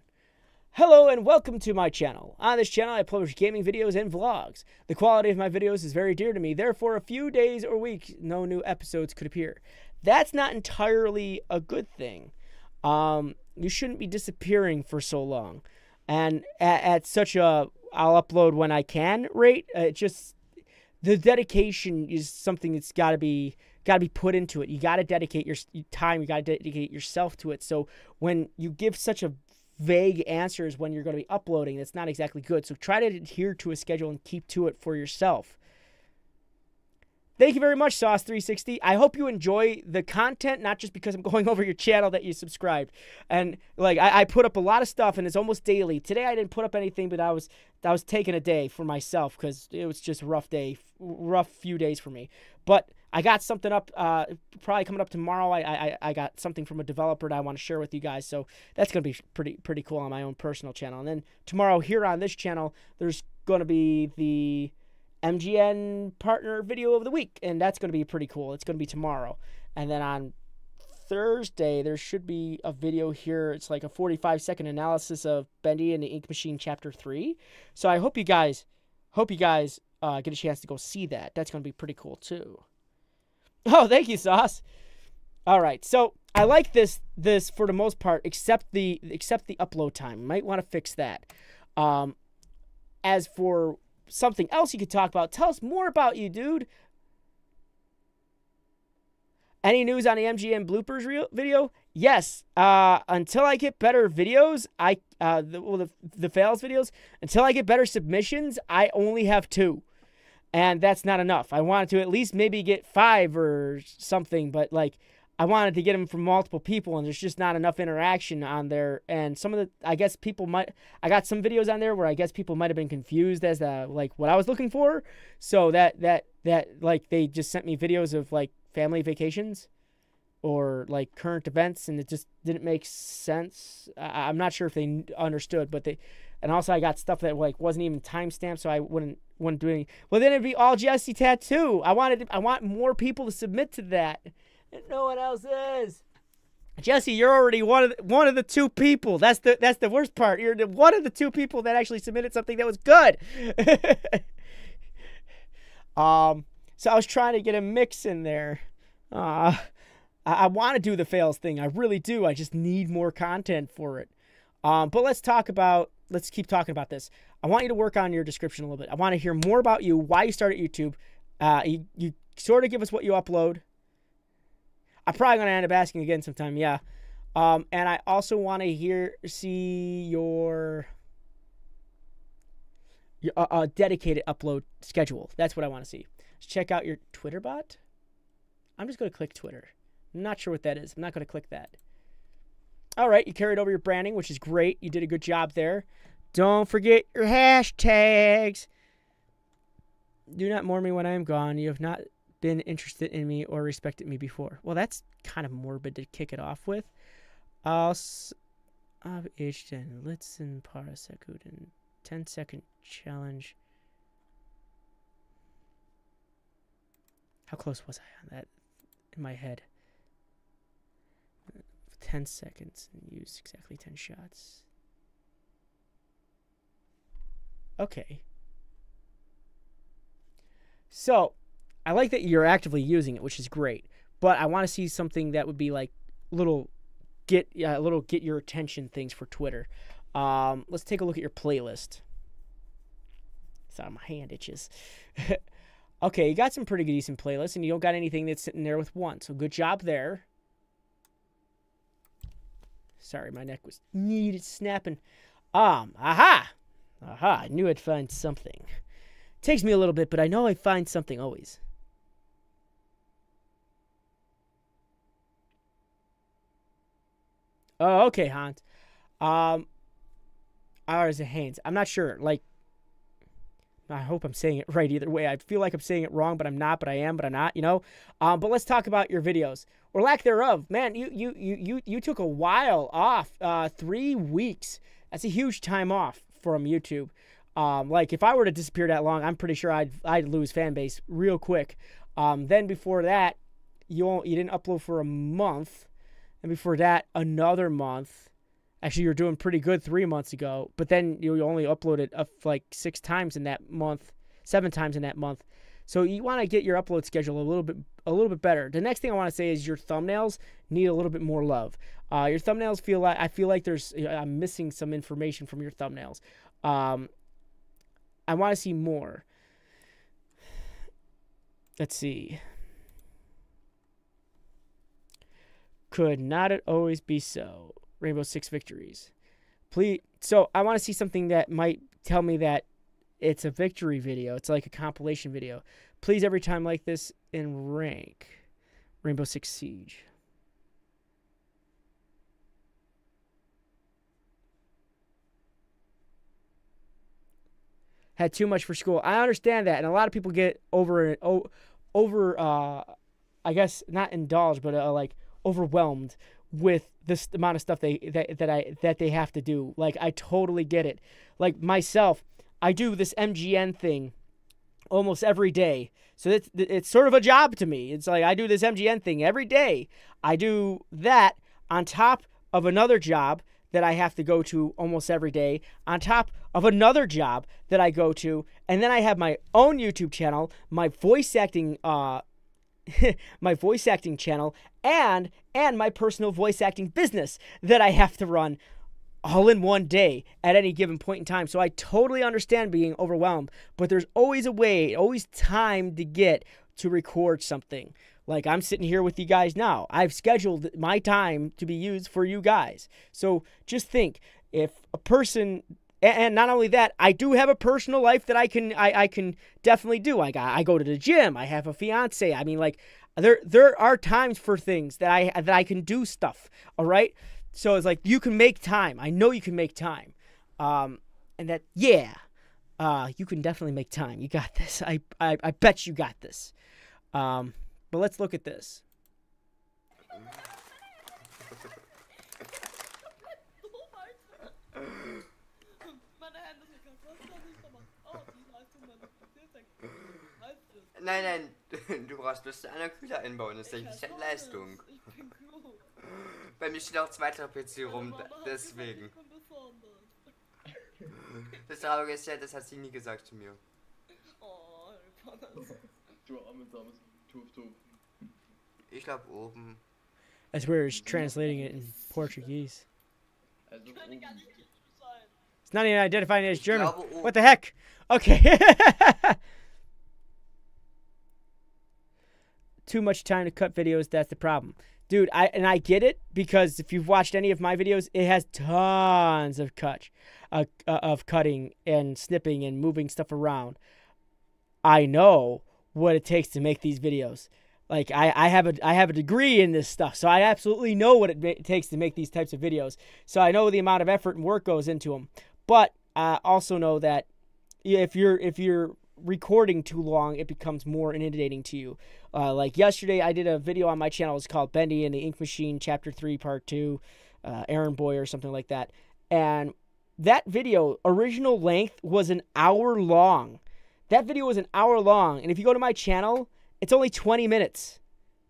Hello and welcome to my channel. On this channel, I publish gaming videos and vlogs. The quality of my videos is very dear to me. Therefore, a few days or weeks, no new episodes could appear. That's not entirely a good thing. You shouldn't be disappearing for so long. And at such a I'll upload when I can rate, just the dedication is something that's got to be put into it. You got to dedicate your time. You got to dedicate yourself to it. So when you give such a vague answers when you're going to be uploading, that's not exactly good. So try to adhere to a schedule and keep to it for yourself. Thank you very much, Sauce360. I hope you enjoy the content, not just because I'm going over your channel that you subscribed. And like I put up a lot of stuff, and it's almost daily. Today I didn't put up anything, but I was taking a day for myself because it was just a rough few days for me. But I got something up, probably coming up tomorrow. I got something from a developer that I want to share with you guys. So that's going to be pretty cool on my own personal channel. And then tomorrow here on this channel, there's going to be the MGN partner video of the week, and that's going to be pretty cool. It's going to be tomorrow. And then on Thursday, there should be a video here. It's like a 45-second analysis of Bendy and the Ink Machine Chapter 3. So I hope you guys get a chance to go see that. That's going to be pretty cool too. Oh, thank you, Sauce. All right, so I like this for the most part, except the upload time. Might want to fix that. As for something else you could talk about, tell us more about you, dude. Any news on the MGN bloopers video? Yes. Until I get better videos, the fails videos, until I get better submissions, I only have 2. And that's not enough. I wanted to at least maybe get 5 or something, but like I wanted to get them from multiple people, and there's just not enough interaction on there. And some of the, I guess people might, I got some videos on there where I guess people might have been confused as to like what I was looking for. So that like they just sent me videos of like family vacations or like current events, and it just didn't make sense. I'm not sure if they understood, but and also I got stuff that like wasn't even timestamped, so I wouldn't do any. Well, then it'd be all Jesse Tattoo. I want more people to submit to that. And no one else is. Jesse, you're already one of the 2 people. That's the worst part. You're one of the 2 people that actually submitted something that was good. So I was trying to get a mix in there. I want to do the fails thing. I really do. I just need more content for it. But let's keep talking about this. I want you to work on your description a little bit. I want to hear more about you, why you started YouTube. You sort of give us what you upload. I'm probably going to end up asking again sometime, yeah. And I also want to see your dedicated upload schedule. That's what I want to see. Let's check out your Twitter bot. I'm just going to click Twitter. I'm not sure what that is. I'm not going to click that. All right, you carried over your branding, which is great. You did a good job there. Don't forget your hashtags. Do not mourn me when I am gone. You have not been interested in me or respected me before. Well, that's kind of morbid to kick it off with. H10 listen parasekund 10-second challenge. How close was I on that in my head? 10 seconds and use exactly 10 shots. Okay. So, I like that you're actively using it, which is great. But I want to see something that would be like little get your attention things for Twitter. Let's take a look at your playlist. Sorry, my hand itches. Okay, you got some pretty decent playlists, and you don't got anything that's sitting there with one. So good job there. Sorry, my neck was needed snapping. Aha! I knew I'd find something. Takes me a little bit, but I know I find something always. Oh, okay, Hans. Ours is Haynes. I'm not sure. Like, I hope I'm saying it right either way. I feel like I'm saying it wrong, but I'm not. But I am, but I'm not. You know. But let's talk about your videos or lack thereof. Man, you took a while off. 3 weeks. That's a huge time off from YouTube. Like if I were to disappear that long, I'm pretty sure I'd lose fan base real quick. Then before that, you didn't upload for a month. And before that, another month. Actually, you were doing pretty good 3 months ago. But then you only uploaded like 6 times in that month, 7 times in that month. So you want to get your upload schedule a little bit better. The next thing I want to say is your thumbnails need a little bit more love. Your thumbnails I feel like I'm missing some information from your thumbnails. I want to see more. Let's see. Could not it always be so? Rainbow Six victories. Please. So I want to see something that might tell me that it's a victory video. It's like a compilation video. Please, every time like this in rank. Rainbow Six Siege. Had too much for school. I understand that, and a lot of people get over I guess not indulged, but like overwhelmed with this amount of stuff that they have to do. Like I totally get it. Like myself, I do this MGN thing almost every day. So it's sort of a job to me. It's like I do this MGN thing every day. I do that on top of another job that I have to go to almost every day, on top of another job that I go to, and then I have my own YouTube channel, my voice acting my voice acting channel, and my personal voice acting business that I have to run all in one day at any given point in time. So I totally understand being overwhelmed, but there's always a way, always time to get to record something. Like I'm sitting here with you guys now. I've scheduled my time to be used for you guys. So just think, if a person, and not only that, I do have a personal life that I can definitely do. I go to the gym. I have a fiance. I mean, like there are times for things that I can do stuff. All right. So it's like you can make time. I know you can make time. And that you can definitely make time. You got this. I bet you got this. But let's look at this. Nein, du brauchst bloß einen Kühler einbauen, das ist nicht Leistung. Bei mir steht auch ein zweiter PC rum, deswegen. Das Traurige ist ja, das hat sie nie gesagt zu mir. Ich glaube oben. That's where it's translating it in Portuguese. It's not even identifying it as German. What the heck? Okay. Too much time to cut videos, that's the problem. Dude, I get it, because if you've watched any of my videos, it has tons of cutting and snipping and moving stuff around. I know what it takes to make these videos. Like I have a degree in this stuff, so I absolutely know what it takes to make these types of videos. So I know the amount of effort and work goes into them. But I also know that if you're recording too long, it becomes more inundating to you. Like yesterday, I did a video on my channel. It's called Bendy and the Ink Machine, Chapter 3, Part 2, Errand Boy or something like that. And that video, original length, was an hour long. That video was an hour long. And if you go to my channel, it's only 20 minutes.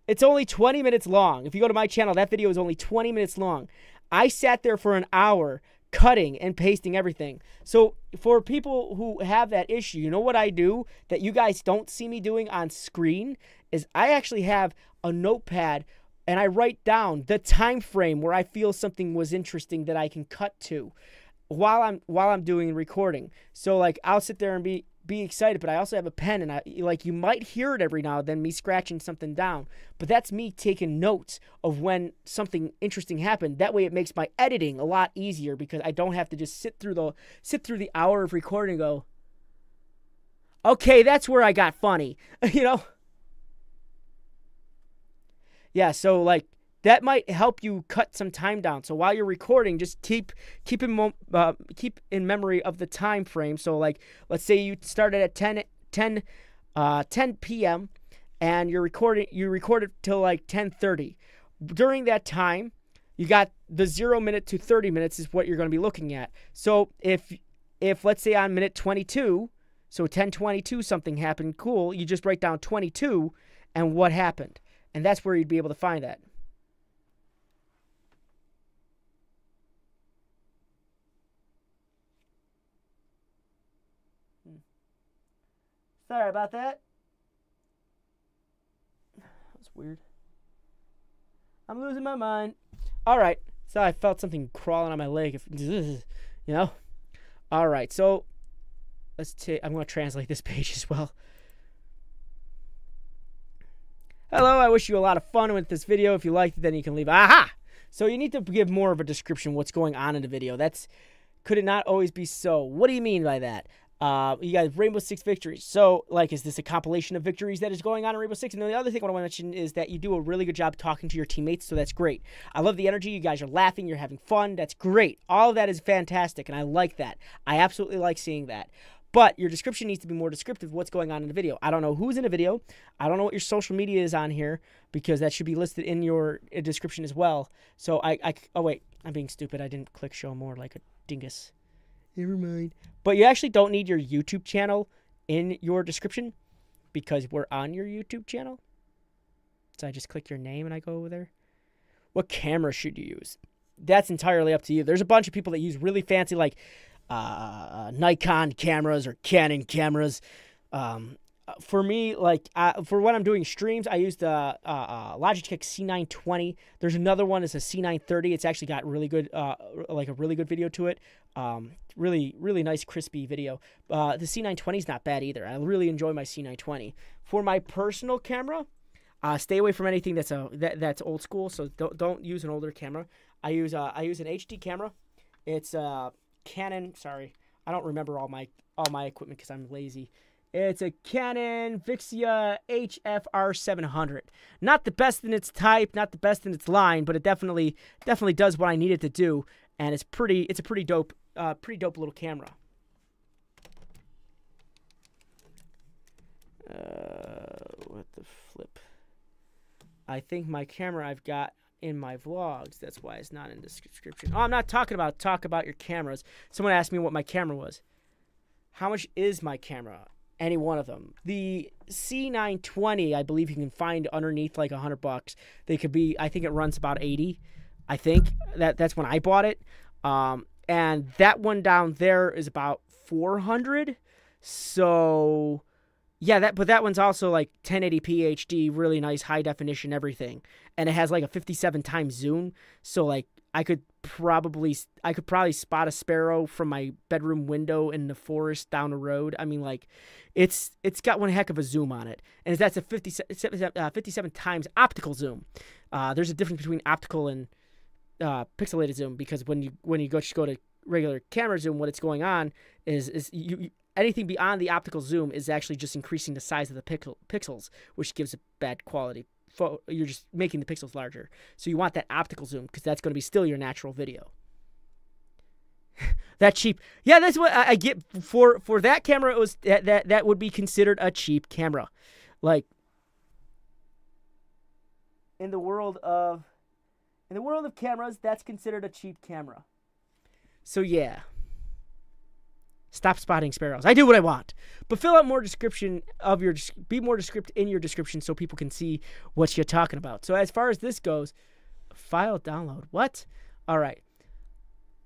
It's only 20 minutes long. If you go to my channel, that video is only 20 minutes long. I sat there for an hour cutting and pasting everything. So for people who have that issue, you know what I do that you guys don't see me doing on screen is I actually have a notepad and I write down the time frame where I feel something was interesting that I can cut to while I'm doing recording. So like I'll sit there and be excited, but I also have a pen, and you might hear it every now and then, me scratching something down. But that's me taking notes of when something interesting happened. That way it makes my editing a lot easier because I don't have to just sit through the hour of recording and go, okay, that's where I got funny. You know? Yeah, so like that might help you cut some time down. So while you're recording, just keep in memory of the time frame. So like, let's say you started at 10 p.m. and you recorded till like 10:30. During that time, you got the 0 minute to 30 minutes is what you're going to be looking at. So if let's say on minute 22, so 10:22 something happened, cool, you just write down 22 and what happened. And that's where you'd be able to find that. Sorry about that. That's weird. I'm losing my mind. All right. So I felt something crawling on my leg. You know? All right. So I'm going to translate this page as well. Hello, I wish you a lot of fun with this video. If you liked it, then you can leave. Aha! So you need to give more of a description of what's going on in the video. Could it not always be so? What do you mean by that? You got Rainbow Six victories. So, like, is this a compilation of victories that is going on in Rainbow Six? And then the other thing I want to mention is that you do a really good job talking to your teammates, so that's great. I love the energy. You guys are laughing. You're having fun. That's great. All of that is fantastic, and I like that. I absolutely like seeing that. But your description needs to be more descriptive of what's going on in the video. I don't know who's in the video. I don't know what your social media is on here because that should be listed in your description as well. So oh wait, I'm being stupid. I didn't click show more like a dingus. Never mind. But you actually don't need your YouTube channel in your description because we're on your YouTube channel. So I just click your name and I go over there. What camera should you use? That's entirely up to you. There's a bunch of people that use really fancy like Nikon cameras or Canon cameras. For me, like for when I'm doing streams, I use the Logitech C920. There's another one. It's a C930. It's actually got really good, like a really good video to it. Really nice crispy video. The C920 is not bad either. I really enjoy my C920. For my personal camera, stay away from anything that's old school. So don't use an older camera. I use an HD camera. It's Canon. Sorry, I don't remember all my equipment because I'm lazy. It's a Canon Vixia HFR 700. Not the best in its type, not the best in its line, but it definitely does what I need it to do, and it's a pretty dope little camera. What the flip? I think my camera I've got in my vlogs. That's why it's not in the description. Oh, I'm not talking about talk about your cameras. Someone asked me what my camera was. How much is my camera? Any one of them. The C920, I believe you can find underneath like $100. They could be. I think it runs about 80. I think that's when I bought it. And that one down there is about 400. So yeah, but that one's also like 1080p HD, really nice high definition, everything. And it has like a 57 times zoom. So like I could probably spot a sparrow from my bedroom window in the forest down the road. I mean, like it's got one heck of a zoom on it. And that's a 57 times optical zoom. There's a difference between optical and pixelated zoom, because when you go to regular camera zoom, what it's going on is you anything beyond the optical zoom is actually just increasing the size of the pixels, which gives a bad quality. You're just making the pixels larger. So you want that optical zoom because that's going to be still your natural video. That cheap. Yeah, that's what I get for that camera. It was that would be considered a cheap camera. Like in the world of cameras, that's considered a cheap camera. So yeah. Stop spotting sparrows. I do what I want. But fill out more description of your... Be more descriptive in your description so people can see what you're talking about. So as far as this goes, file download. What? All right.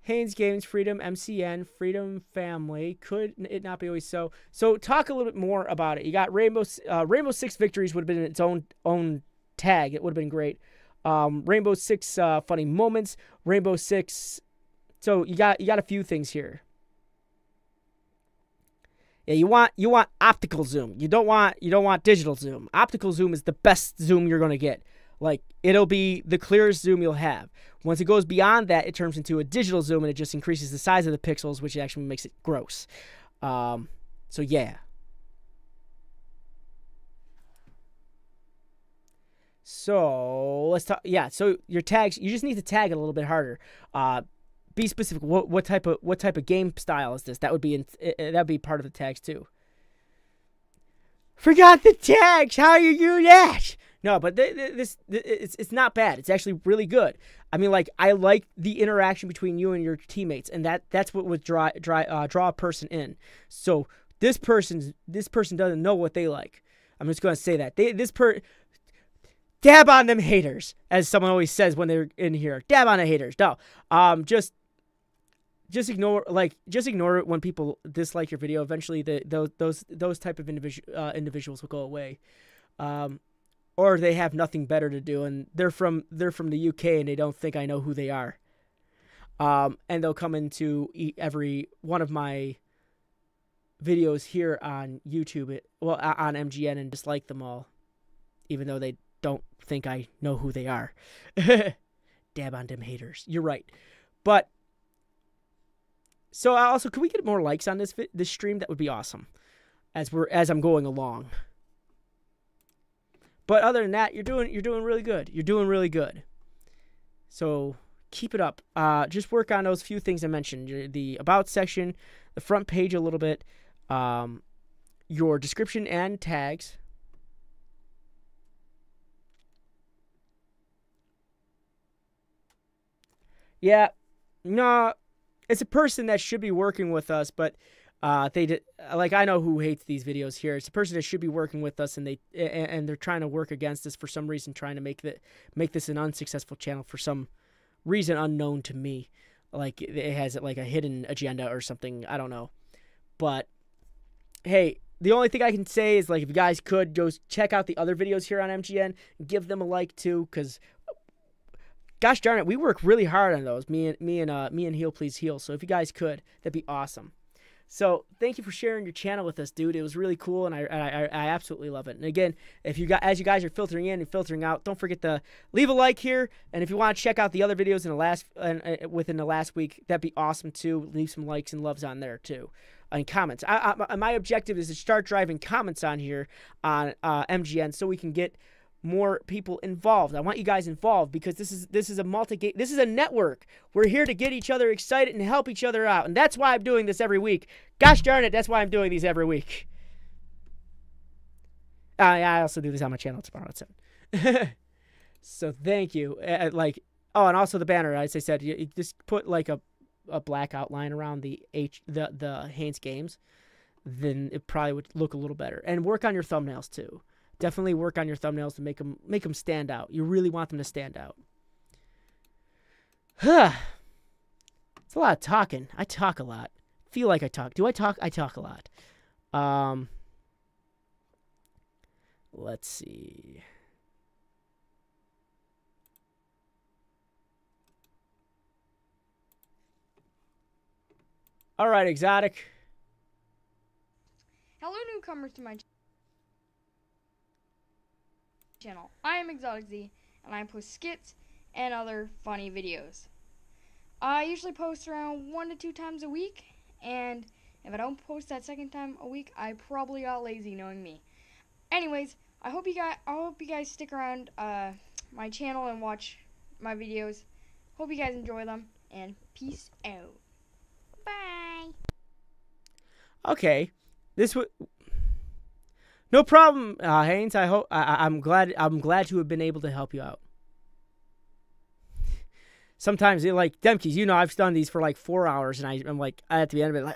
Haynes Games, Freedom, MCN, Freedom Family. Could it not be always so? So talk a little bit more about it. You got Rainbow Six Victories would have been its own tag. It would have been great. Rainbow Six Funny Moments. Rainbow Six... So you got a few things here. Yeah, you want optical zoom. You don't want digital zoom. Optical zoom is the best zoom you're gonna get. Like, it'll be the clearest zoom you'll have. Once it goes beyond that, it turns into a digital zoom, and it just increases the size of the pixels, which actually makes it gross. So yeah. So let's talk. Yeah. So your tags, you just need to tag it a little bit harder. Be specific. What type of game style is this? That would be part of the tags too. Forgot the tags. How you do that? No, but it's not bad. It's actually really good. I mean, like, I like the interaction between you and your teammates, and that's what would draw a person in. So this person doesn't know what they like. I'm just gonna say that dab on them haters, as someone always says when they're in here. Dab on the haters. No, just ignore it when people dislike your video. Eventually, those type of individuals will go away. Or they have nothing better to do, and they're from the UK, and they don't think I know who they are. And they'll come into every one of my videos here on YouTube, on MGN, and dislike them all, even though they don't think I know who they are. Dab on them haters. You're right. But so also, can we get more likes on this stream? That would be awesome. As I'm going along. But other than that, you're doing really good. You're doing really good. So keep it up. Just work on those few things I mentioned: the about section, the front page a little bit, your description and tags. Yeah, no, it's a person that should be working with us, but I know who hates these videos here. It's a person that should be working with us, and they're trying to work against us for some reason, trying to make this an unsuccessful channel for some reason unknown to me. Like, it has like a hidden agenda or something. I don't know. But hey, the only thing I can say is, like, if you guys could go check out the other videos here on MGN, give them a like too, because gosh darn it, we work really hard on those. Me and Heal Please Heal. So if you guys could, that'd be awesome. So thank you for sharing your channel with us, dude. It was really cool, and I absolutely love it. And again, as you guys are filtering in and filtering out, don't forget to leave a like here. And if you want to check out the other videos within the last week, that'd be awesome too. Leave some likes and loves on there too, and comments. My objective is to start driving comments on here on MGN, so we can get more people involved. I want you guys involved, because this is a this is a network. We're here to get each other excited and help each other out, and that's why I'm doing this every week. Gosh darn it, that's why I'm doing these every week. I also do this on my channel tomorrow at 7. So thank you. And also the banner, as I said, you just put like a black outline around the Haynes Games, then it probably would look a little better. And work on your thumbnails too. Definitely work on your thumbnails to make them stand out. You really want them to stand out. It's a lot of talking. I talk a lot. Feel like I talk. Do I talk? I talk a lot. Let's see. All right, Exotic. Hello, newcomers to my channel. I am Exotic Z, and I post skits and other funny videos. I usually post around 1 to 2 times a week, and if I don't post that second time a week, I probably got lazy, knowing me. Anyways, I hope you guys stick around my channel and watch my videos. Hope you guys enjoy them, and peace out. Bye. Okay, this would. No problem, Haynes. I hope I'm glad to have been able to help you out. Sometimes, like Demkeys, you know, I've done these for like 4 hours, and I'm like at the end of it,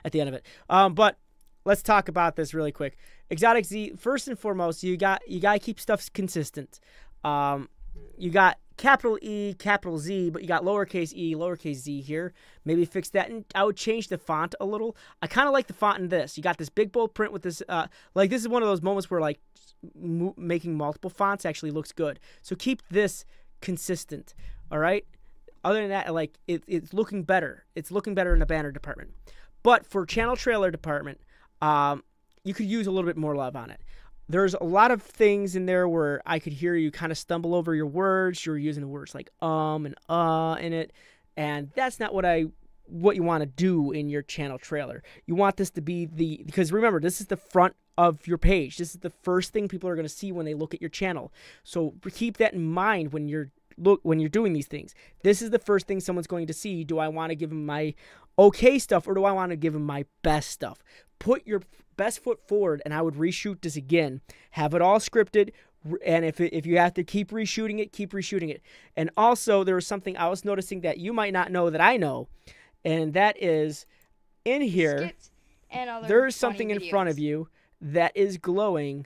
at the end of it. But let's talk about this really quick. Exotic Z, first and foremost, you gotta keep stuff consistent. You got capital E, capital Z, but you got lowercase e, lowercase z here. Maybe fix that, and I would change the font a little. I kind of like the font in this. You got this big bold print with this, like this is one of those moments where like making multiple fonts actually looks good. So keep this consistent, all right? other than that, like it's looking better. It's looking better in the banner department. But for channel trailer department, you could use a little bit more love on it. There's a lot of things in there where I could hear you kind of stumble over your words. You're using the words like and in it, and that's not what you want to do in your channel trailer. You want this to be because remember, this is the front of your page. This is the first thing people are going to see when they look at your channel. So keep that in mind when you're doing these things. This is the first thing someone's going to see. Do I want to give them my okay stuff, or do I want to give them my best stuff? Put your best foot forward, and I would reshoot this again. Have it all scripted, and if you have to keep reshooting it, keep reshooting it. And also, there was something I was noticing that you might not know that I know, and that is in here, there's something in front of you that is glowing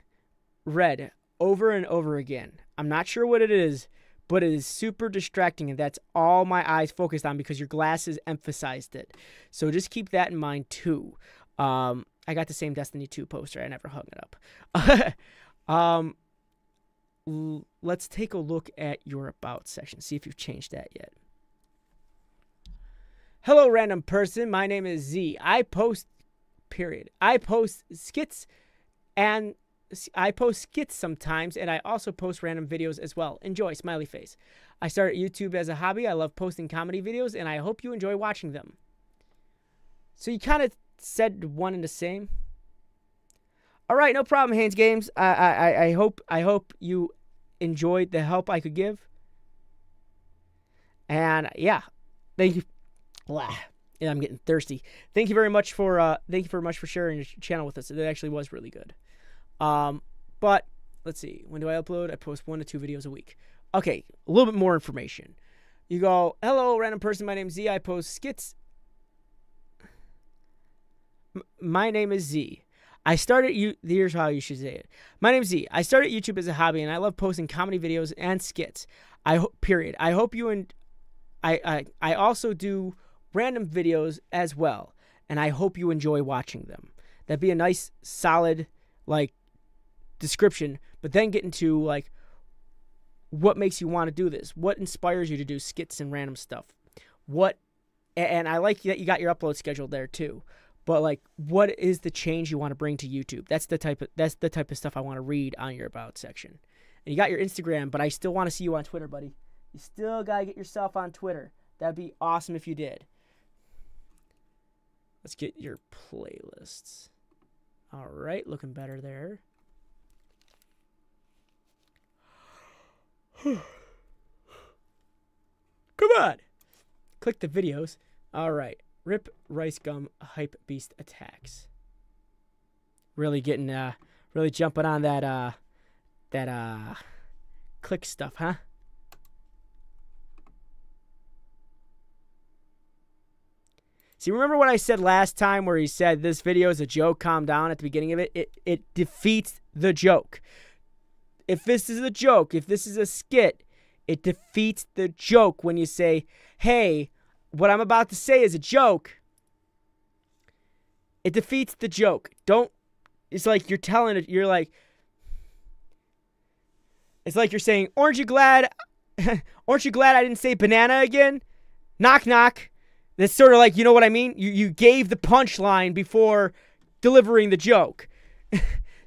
red over and over again. I'm not sure what it is, but it is super distracting, and that's all my eyes focused on because your glasses emphasized it. So just keep that in mind too. I got the same Destiny 2 poster. I never hung it up. Let's take a look at your About section, see if you've changed that yet. Hello, random person. My name is Z. I post skits, and I post skits sometimes, and I also post random videos as well. Enjoy, smiley face. I started YouTube as a hobby. I love posting comedy videos, and I hope you enjoy watching them. So you kind of said one and the same. All right, no problem, Haynes Games. I hope you enjoyed the help I could give. And yeah, thank you. Yeah, I'm getting thirsty. Thank you very much for sharing your channel with us. It actually was really good. But let's see. When do I upload? I post 1 to 2 videos a week. Okay, a little bit more information. You go, hello, random person. My name's Z. I post skits. My name is Z. I started here's how you should say it. My name's Z. I started YouTube as a hobby, and I love posting comedy videos and skits. I hope you I also do random videos as well, and I hope you enjoy watching them. That'd be a nice, solid, like, description, but then get into, like, what makes you want to do this? What inspires you to do skits and random stuff? And I like that you got your upload schedule there, too. But, like, what is the change you want to bring to YouTube? That's the type of stuff I want to read on your About section. And you got your Instagram, but I still want to see you on Twitter, buddy. You still got to get yourself on Twitter. That'd be awesome if you did. Let's get your playlists. All right, looking better there. Come on. Click the videos. All right. Rip Rice Gum Hype Beast Attacks. Really getting, really jumping on that click stuff, huh? See, remember what I said last time where he said this video is a joke, calm down at the beginning of it? It defeats the joke. If this is a joke, if this is a skit, it defeats the joke when you say, hey, what I'm about to say is a joke. It defeats the joke. It's like you're telling it, it's like you're saying, aren't you glad I didn't say banana again? Knock, knock. That's sort of like, you know what I mean? You gave the punchline before delivering the joke.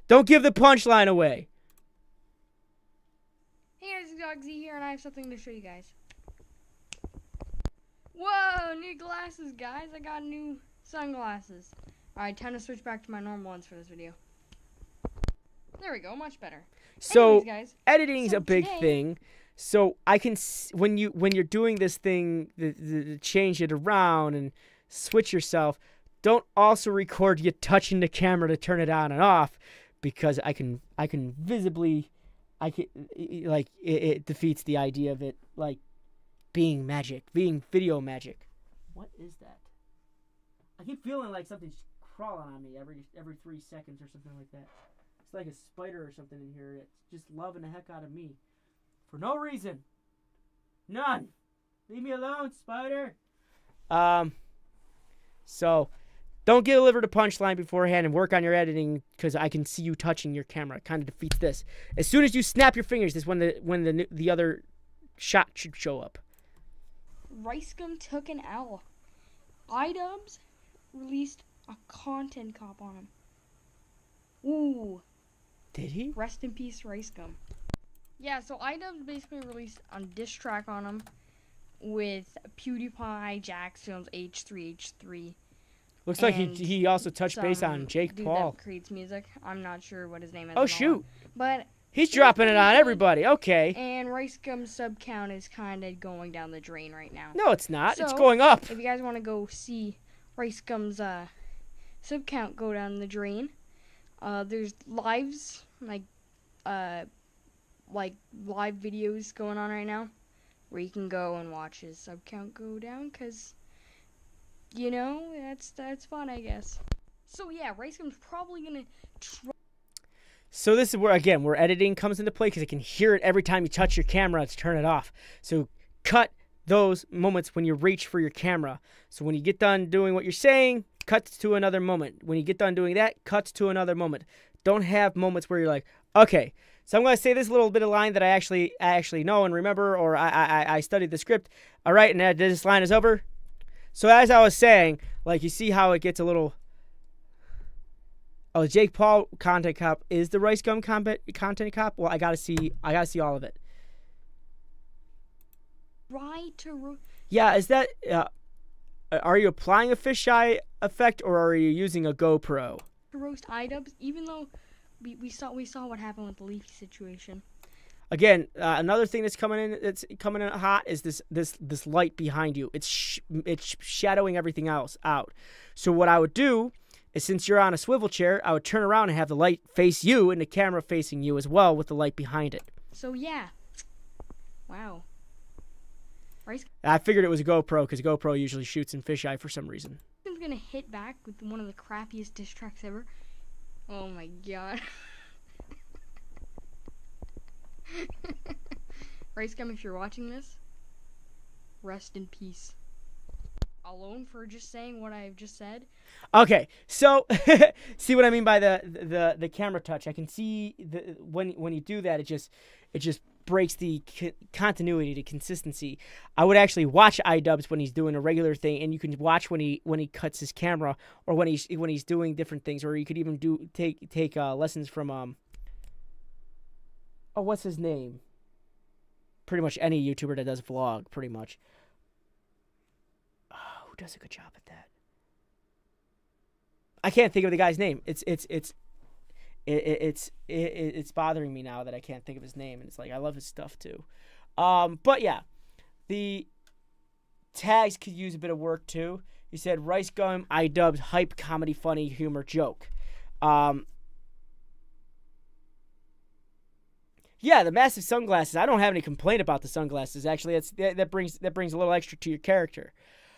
Don't give the punchline away. Hey guys, it's Dog Z here, and I have something to show you guys. Whoa, new glasses, guys. I got new sunglasses. Alright, time to switch back to my normal ones for this video. There we go, much better. So, anyways, guys, editing is a big thing. So I can, when you're doing this thing, the change it around and switch yourself, don't also record you touching the camera to turn it on and off, because I can visibly, it defeats the idea of it, like, being magic, being video magic. What is that? I keep feeling like something's crawling on me every 3 seconds or something like that. It's like a spider or something in here. It's just loving the heck out of me. For no reason. None. Leave me alone, spider. So, don't deliver the punchline beforehand and work on your editing, because I can see you touching your camera. It kind of defeats this. As soon as you snap your fingers is when the other shot should show up. Ricegum took an L. iDubbbz released a content cop on him. Ooh. Did he? Rest in peace, Ricegum. Yeah, so iDubbbz basically released a diss track on him with PewDiePie, Jax Films, H3H3. Looks like he also touched base on Jake dude Paul. that creates music. I'm not sure what his name is. Oh, shoot. But He's dropping it on everybody. Okay. and Ricegum's sub count is kind of going down the drain right now. No, it's not. It's So, going up. If you guys want to go see Ricegum's sub count go down the drain, there's lives like live videos going on right now where you can go and watch his sub count go down, because you know that's fun, I guess. So yeah, Ricegum's probably gonna try. So this is where, again, where editing comes into play, because I can hear it every time you touch your camera to turn it off. So cut those moments when you reach for your camera. So when you get done doing what you're saying, cuts to another moment. When you get done doing that, cuts to another moment. Don't have moments where you're like, okay, so I'm going to say this little bit of line that I actually know and remember, or I studied the script. All right, and this line is over. So as I was saying, like, you see how it gets a little... Oh, Jake Paul content cop is the Ricegum content cop. Well, I gotta see all of it. Yeah, is that? Are you applying a fisheye effect, or are you using a GoPro? To roast iDubbbz, even though we saw what happened with the Leafy situation. Again, another thing that's coming in hot is this light behind you. It's shadowing everything else out. So what I would do is, since you're on a swivel chair, I would turn around and have the light face you and the camera facing you as well, with the light behind it. So yeah, wow. I figured it was a GoPro, because GoPro usually shoots in fisheye for some reason. I'm gonna hit back with one of the crappiest diss tracks ever. Oh my god. Ricegum, if you're watching this, rest in peace. Alone for just saying what I've just said. Okay, so see what I mean by the camera touch. I can see when you do that, it just breaks the continuity, the consistency. I would actually watch iDubbbz when he's doing a regular thing, and you can watch when he cuts his camera, or when he's doing different things, or you could even take lessons from oh, what's his name? Pretty much any YouTuber that does vlog, pretty much. Who does a good job at that? I can't think of the guy's name. It's bothering me now that I can't think of his name, and it's like, I love his stuff too. But yeah, the tags could use a bit of work too. He said Ricegum, iDubbbz, hype, comedy, funny, humor, joke. Yeah, the massive sunglasses. I don't have any complaint about the sunglasses. Actually, that brings a little extra to your character.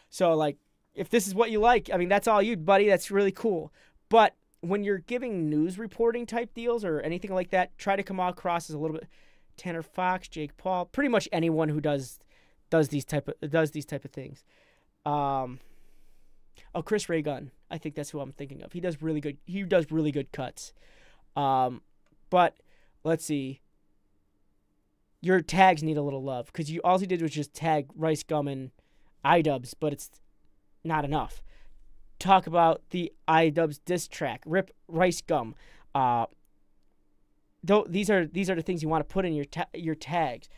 So, like, if this is what you like, I mean, that's all you, buddy. That's really cool. But when you're giving news reporting type deals or anything like that, try to come across as a little bit Tanner Fox, Jake Paul, pretty much anyone who does these type of things. Oh, Chris Ray Gun. I think that's who I'm thinking of. He does really good cuts. But let's see. Your tags need a little love, because all he did was just tag Ricegum and iDubbbz, but it's not enough. Talk about the iDubbbz diss track, rip Ricegum. These are the things you want to put in your tags.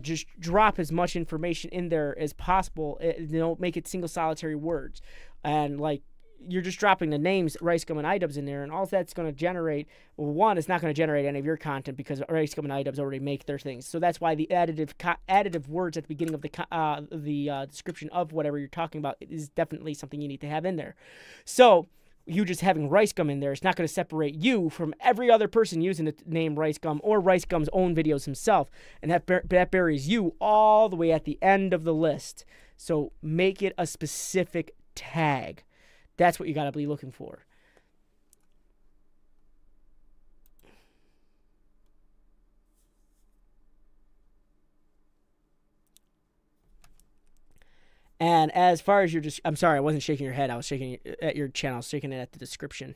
Just drop as much information in there as possible. Make it single solitary words, and like, you're just dropping the names Ricegum and iDubbbz in there, and all that's going to generate, well, one, it's not going to generate any of your content, because Ricegum and iDubbbz already make their things. So that's why the additive words at the beginning of the description of whatever you're talking about is definitely something you need to have in there. So you just having Ricegum in there, it's not going to separate you from every other person using the name Ricegum, or Ricegum's own videos himself, and that buries you all the way at the end of the list. So make it a specific tag. That's what you got to be looking for. And as far as I'm sorry, I wasn't shaking your head. I was shaking at your channel. I was shaking it at the description.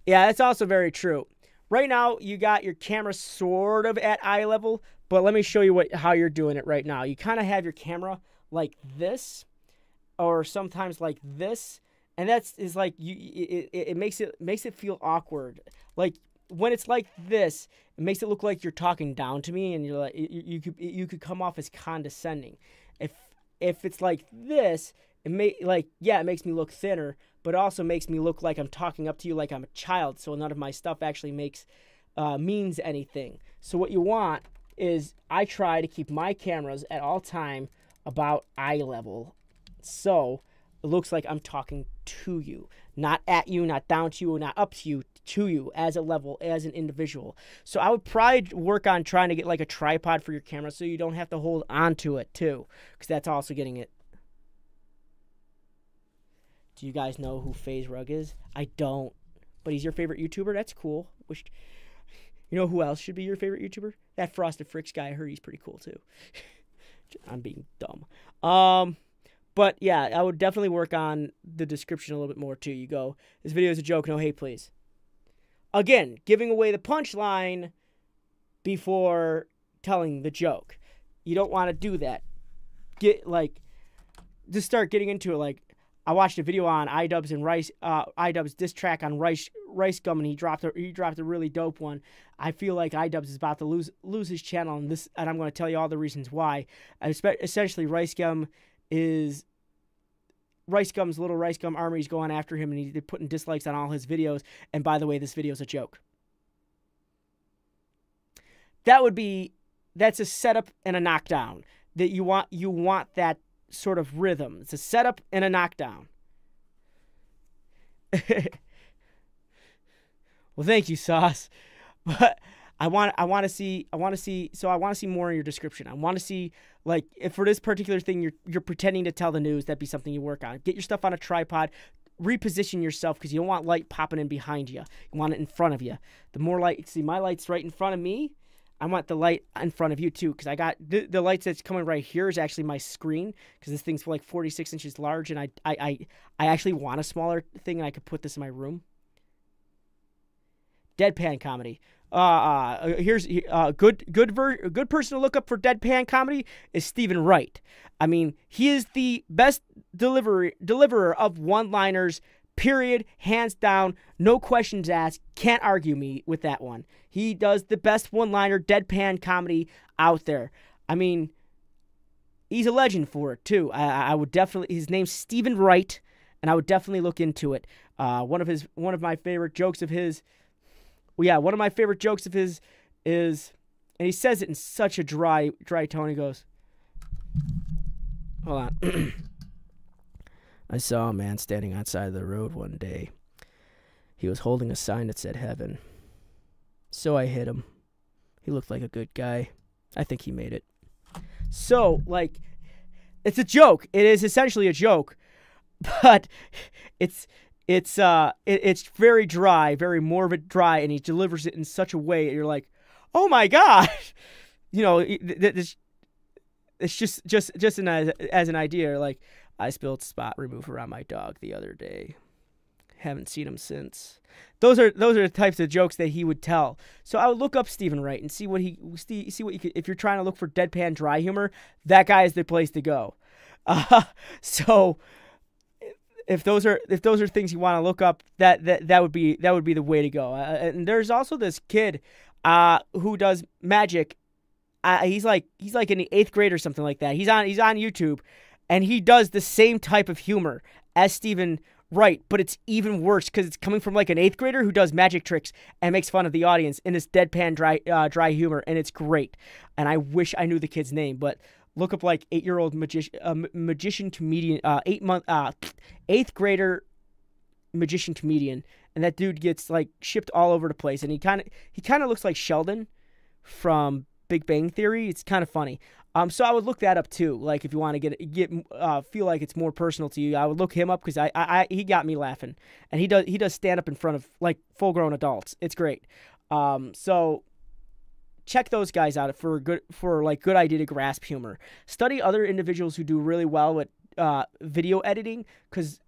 Yeah, that's also very true. Right now, you got your camera sort of at eye level, but let me show you how you're doing it right now. You kind of have your camera like this, or sometimes like this, and is like it makes it feel awkward. Like when it's like this, it makes it look like you're talking down to me, and you're like you could come off as condescending. If it's like this, it makes me look thinner, but it also makes me look like I'm talking up to you like I'm a child. So none of my stuff actually means anything. So what you want is I try to keep my cameras at all time about eye level. So it looks like I'm talking to you, not at you, not down to you, not up to you as a level, as an individual. So I would probably work on trying to get like a tripod for your camera so you don't have to hold onto it too, because that's also getting it. Do you guys know who FaZe Rug is? I don't, but he's your favorite YouTuber? That's cool. You know who else should be your favorite YouTuber? That Frosted Fricks guy. I heard he's pretty cool too. I'm being dumb. But yeah, I would definitely work on the description a little bit more too. You go, this video is a joke, no hate please. Again, giving away the punchline before telling the joke. You don't want to do that. Just start getting into it. Like, I watched a video on iDubbbz and iDubbbz diss track on Rice Gum, and he dropped a really dope one. I feel like iDubbbz is about to lose his channel, and I'm going to tell you all the reasons why. Essentially, Rice Gum's little Rice Gum army is going after him, and they're putting dislikes on all his videos. And by the way, this video is a joke. That's a setup and a knockdown. That you want that sort of rhythm. It's a setup and a knockdown. Well, thank you, Sauce. But I want to see more in your description. I want to see, like, if for this particular thing you're pretending to tell the news, that'd be something you work on. Get your stuff on a tripod, reposition yourself, because you don't want light popping in behind you. You want it in front of you. The more light, see, my light's right in front of me. I want the light in front of you too, because I got the lights that's coming right here is actually my screen, because this thing's like 46 inches large, and I actually want a smaller thing, and I could put this in my room. Deadpan comedy. Here's a good person to look up for deadpan comedy is Stephen Wright. I mean, he is the best deliverer of one-liners. Period. Hands down. No questions asked. Can't argue me with that one. He does the best one-liner deadpan comedy out there. I mean, he's a legend for it too. I would definitely. His name's Stephen Wright, and I would definitely look into it. One of my favorite jokes of his. Well, yeah, one of my favorite jokes of his is, and he says it in such a dry tone. He goes, "Hold on." I saw a man standing outside the road one day. He was holding a sign that said heaven. So I hit him. He looked like a good guy. I think he made it. So, like, it's a joke. It is essentially a joke, but it's very dry, very morbid, dry, and he delivers it in such a way that you're like, oh my god, you know, it's just as an idea, like. I spilled spot remover on my dog the other day. Haven't seen him since. Those are the types of jokes that he would tell. So I would look up Stephen Wright and see what you could. If you're trying to look for deadpan dry humor, that guy is the place to go. So if those are things you want to look up, that would be the way to go. And there's also this kid who does magic. He's like in the 8th grade or something like that. He's on YouTube. And he does the same type of humor as Stephen Wright, but it's even worse because it's coming from like an 8th grader who does magic tricks and makes fun of the audience in this deadpan dry humor, and it's great. And I wish I knew the kid's name, but look up like 8-year-old magician comedian, 8th grader magician comedian, and that dude gets like shipped all over the place, and he kind of looks like Sheldon from Big Bang Theory. It's kind of funny. So I would look that up too. Like if you want to feel like it's more personal to you, I would look him up because he got me laughing, and he does stand up in front of like full grown adults. It's great. So check those guys out for good idea to grasp humor. Study other individuals who do really well with video editing, because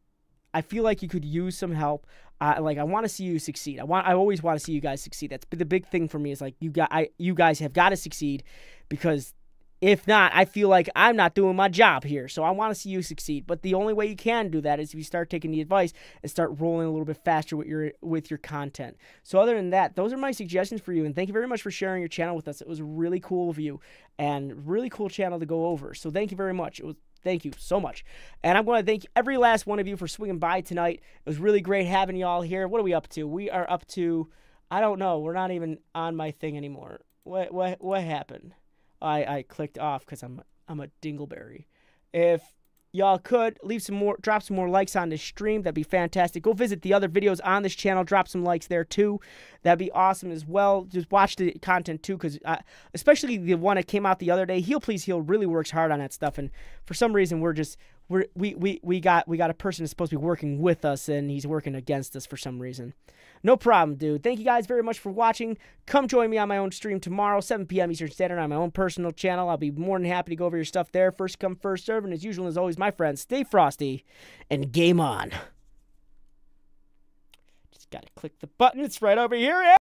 I feel like you could use some help. Like I want to see you succeed. I always want to see you guys succeed. That's the big thing for me is like you guys have got to succeed, because if not, I feel like I'm not doing my job here. So I want to see you succeed. But the only way you can do that is if you start taking the advice and start rolling a little bit faster with your content. So other than that, those are my suggestions for you. And thank you very much for sharing your channel with us. It was really cool of you and really cool channel to go over. So thank you very much. Thank you so much. And I'm going to thank every last one of you for swinging by tonight. It was really great having you all here. What are we up to? We are up to, I don't know. We're not even on my thing anymore. What happened? I clicked off because I'm a dingleberry. If y'all could drop some more likes on this stream, that'd be fantastic. Go visit the other videos on this channel, drop some likes there too. That'd be awesome as well. Just watch the content too, because especially the one that came out the other day, Heal Please Heal really works hard on that stuff, and for some reason we got a person that's supposed to be working with us, and he's working against us for some reason. No problem, dude. Thank you guys very much for watching. Come join me on my own stream tomorrow, 7 p.m. Eastern Standard, on my own personal channel. I'll be more than happy to go over your stuff there. First come, first serve. And as usual, as always, my friends, stay frosty and game on. Just got to click the button. It's right over here.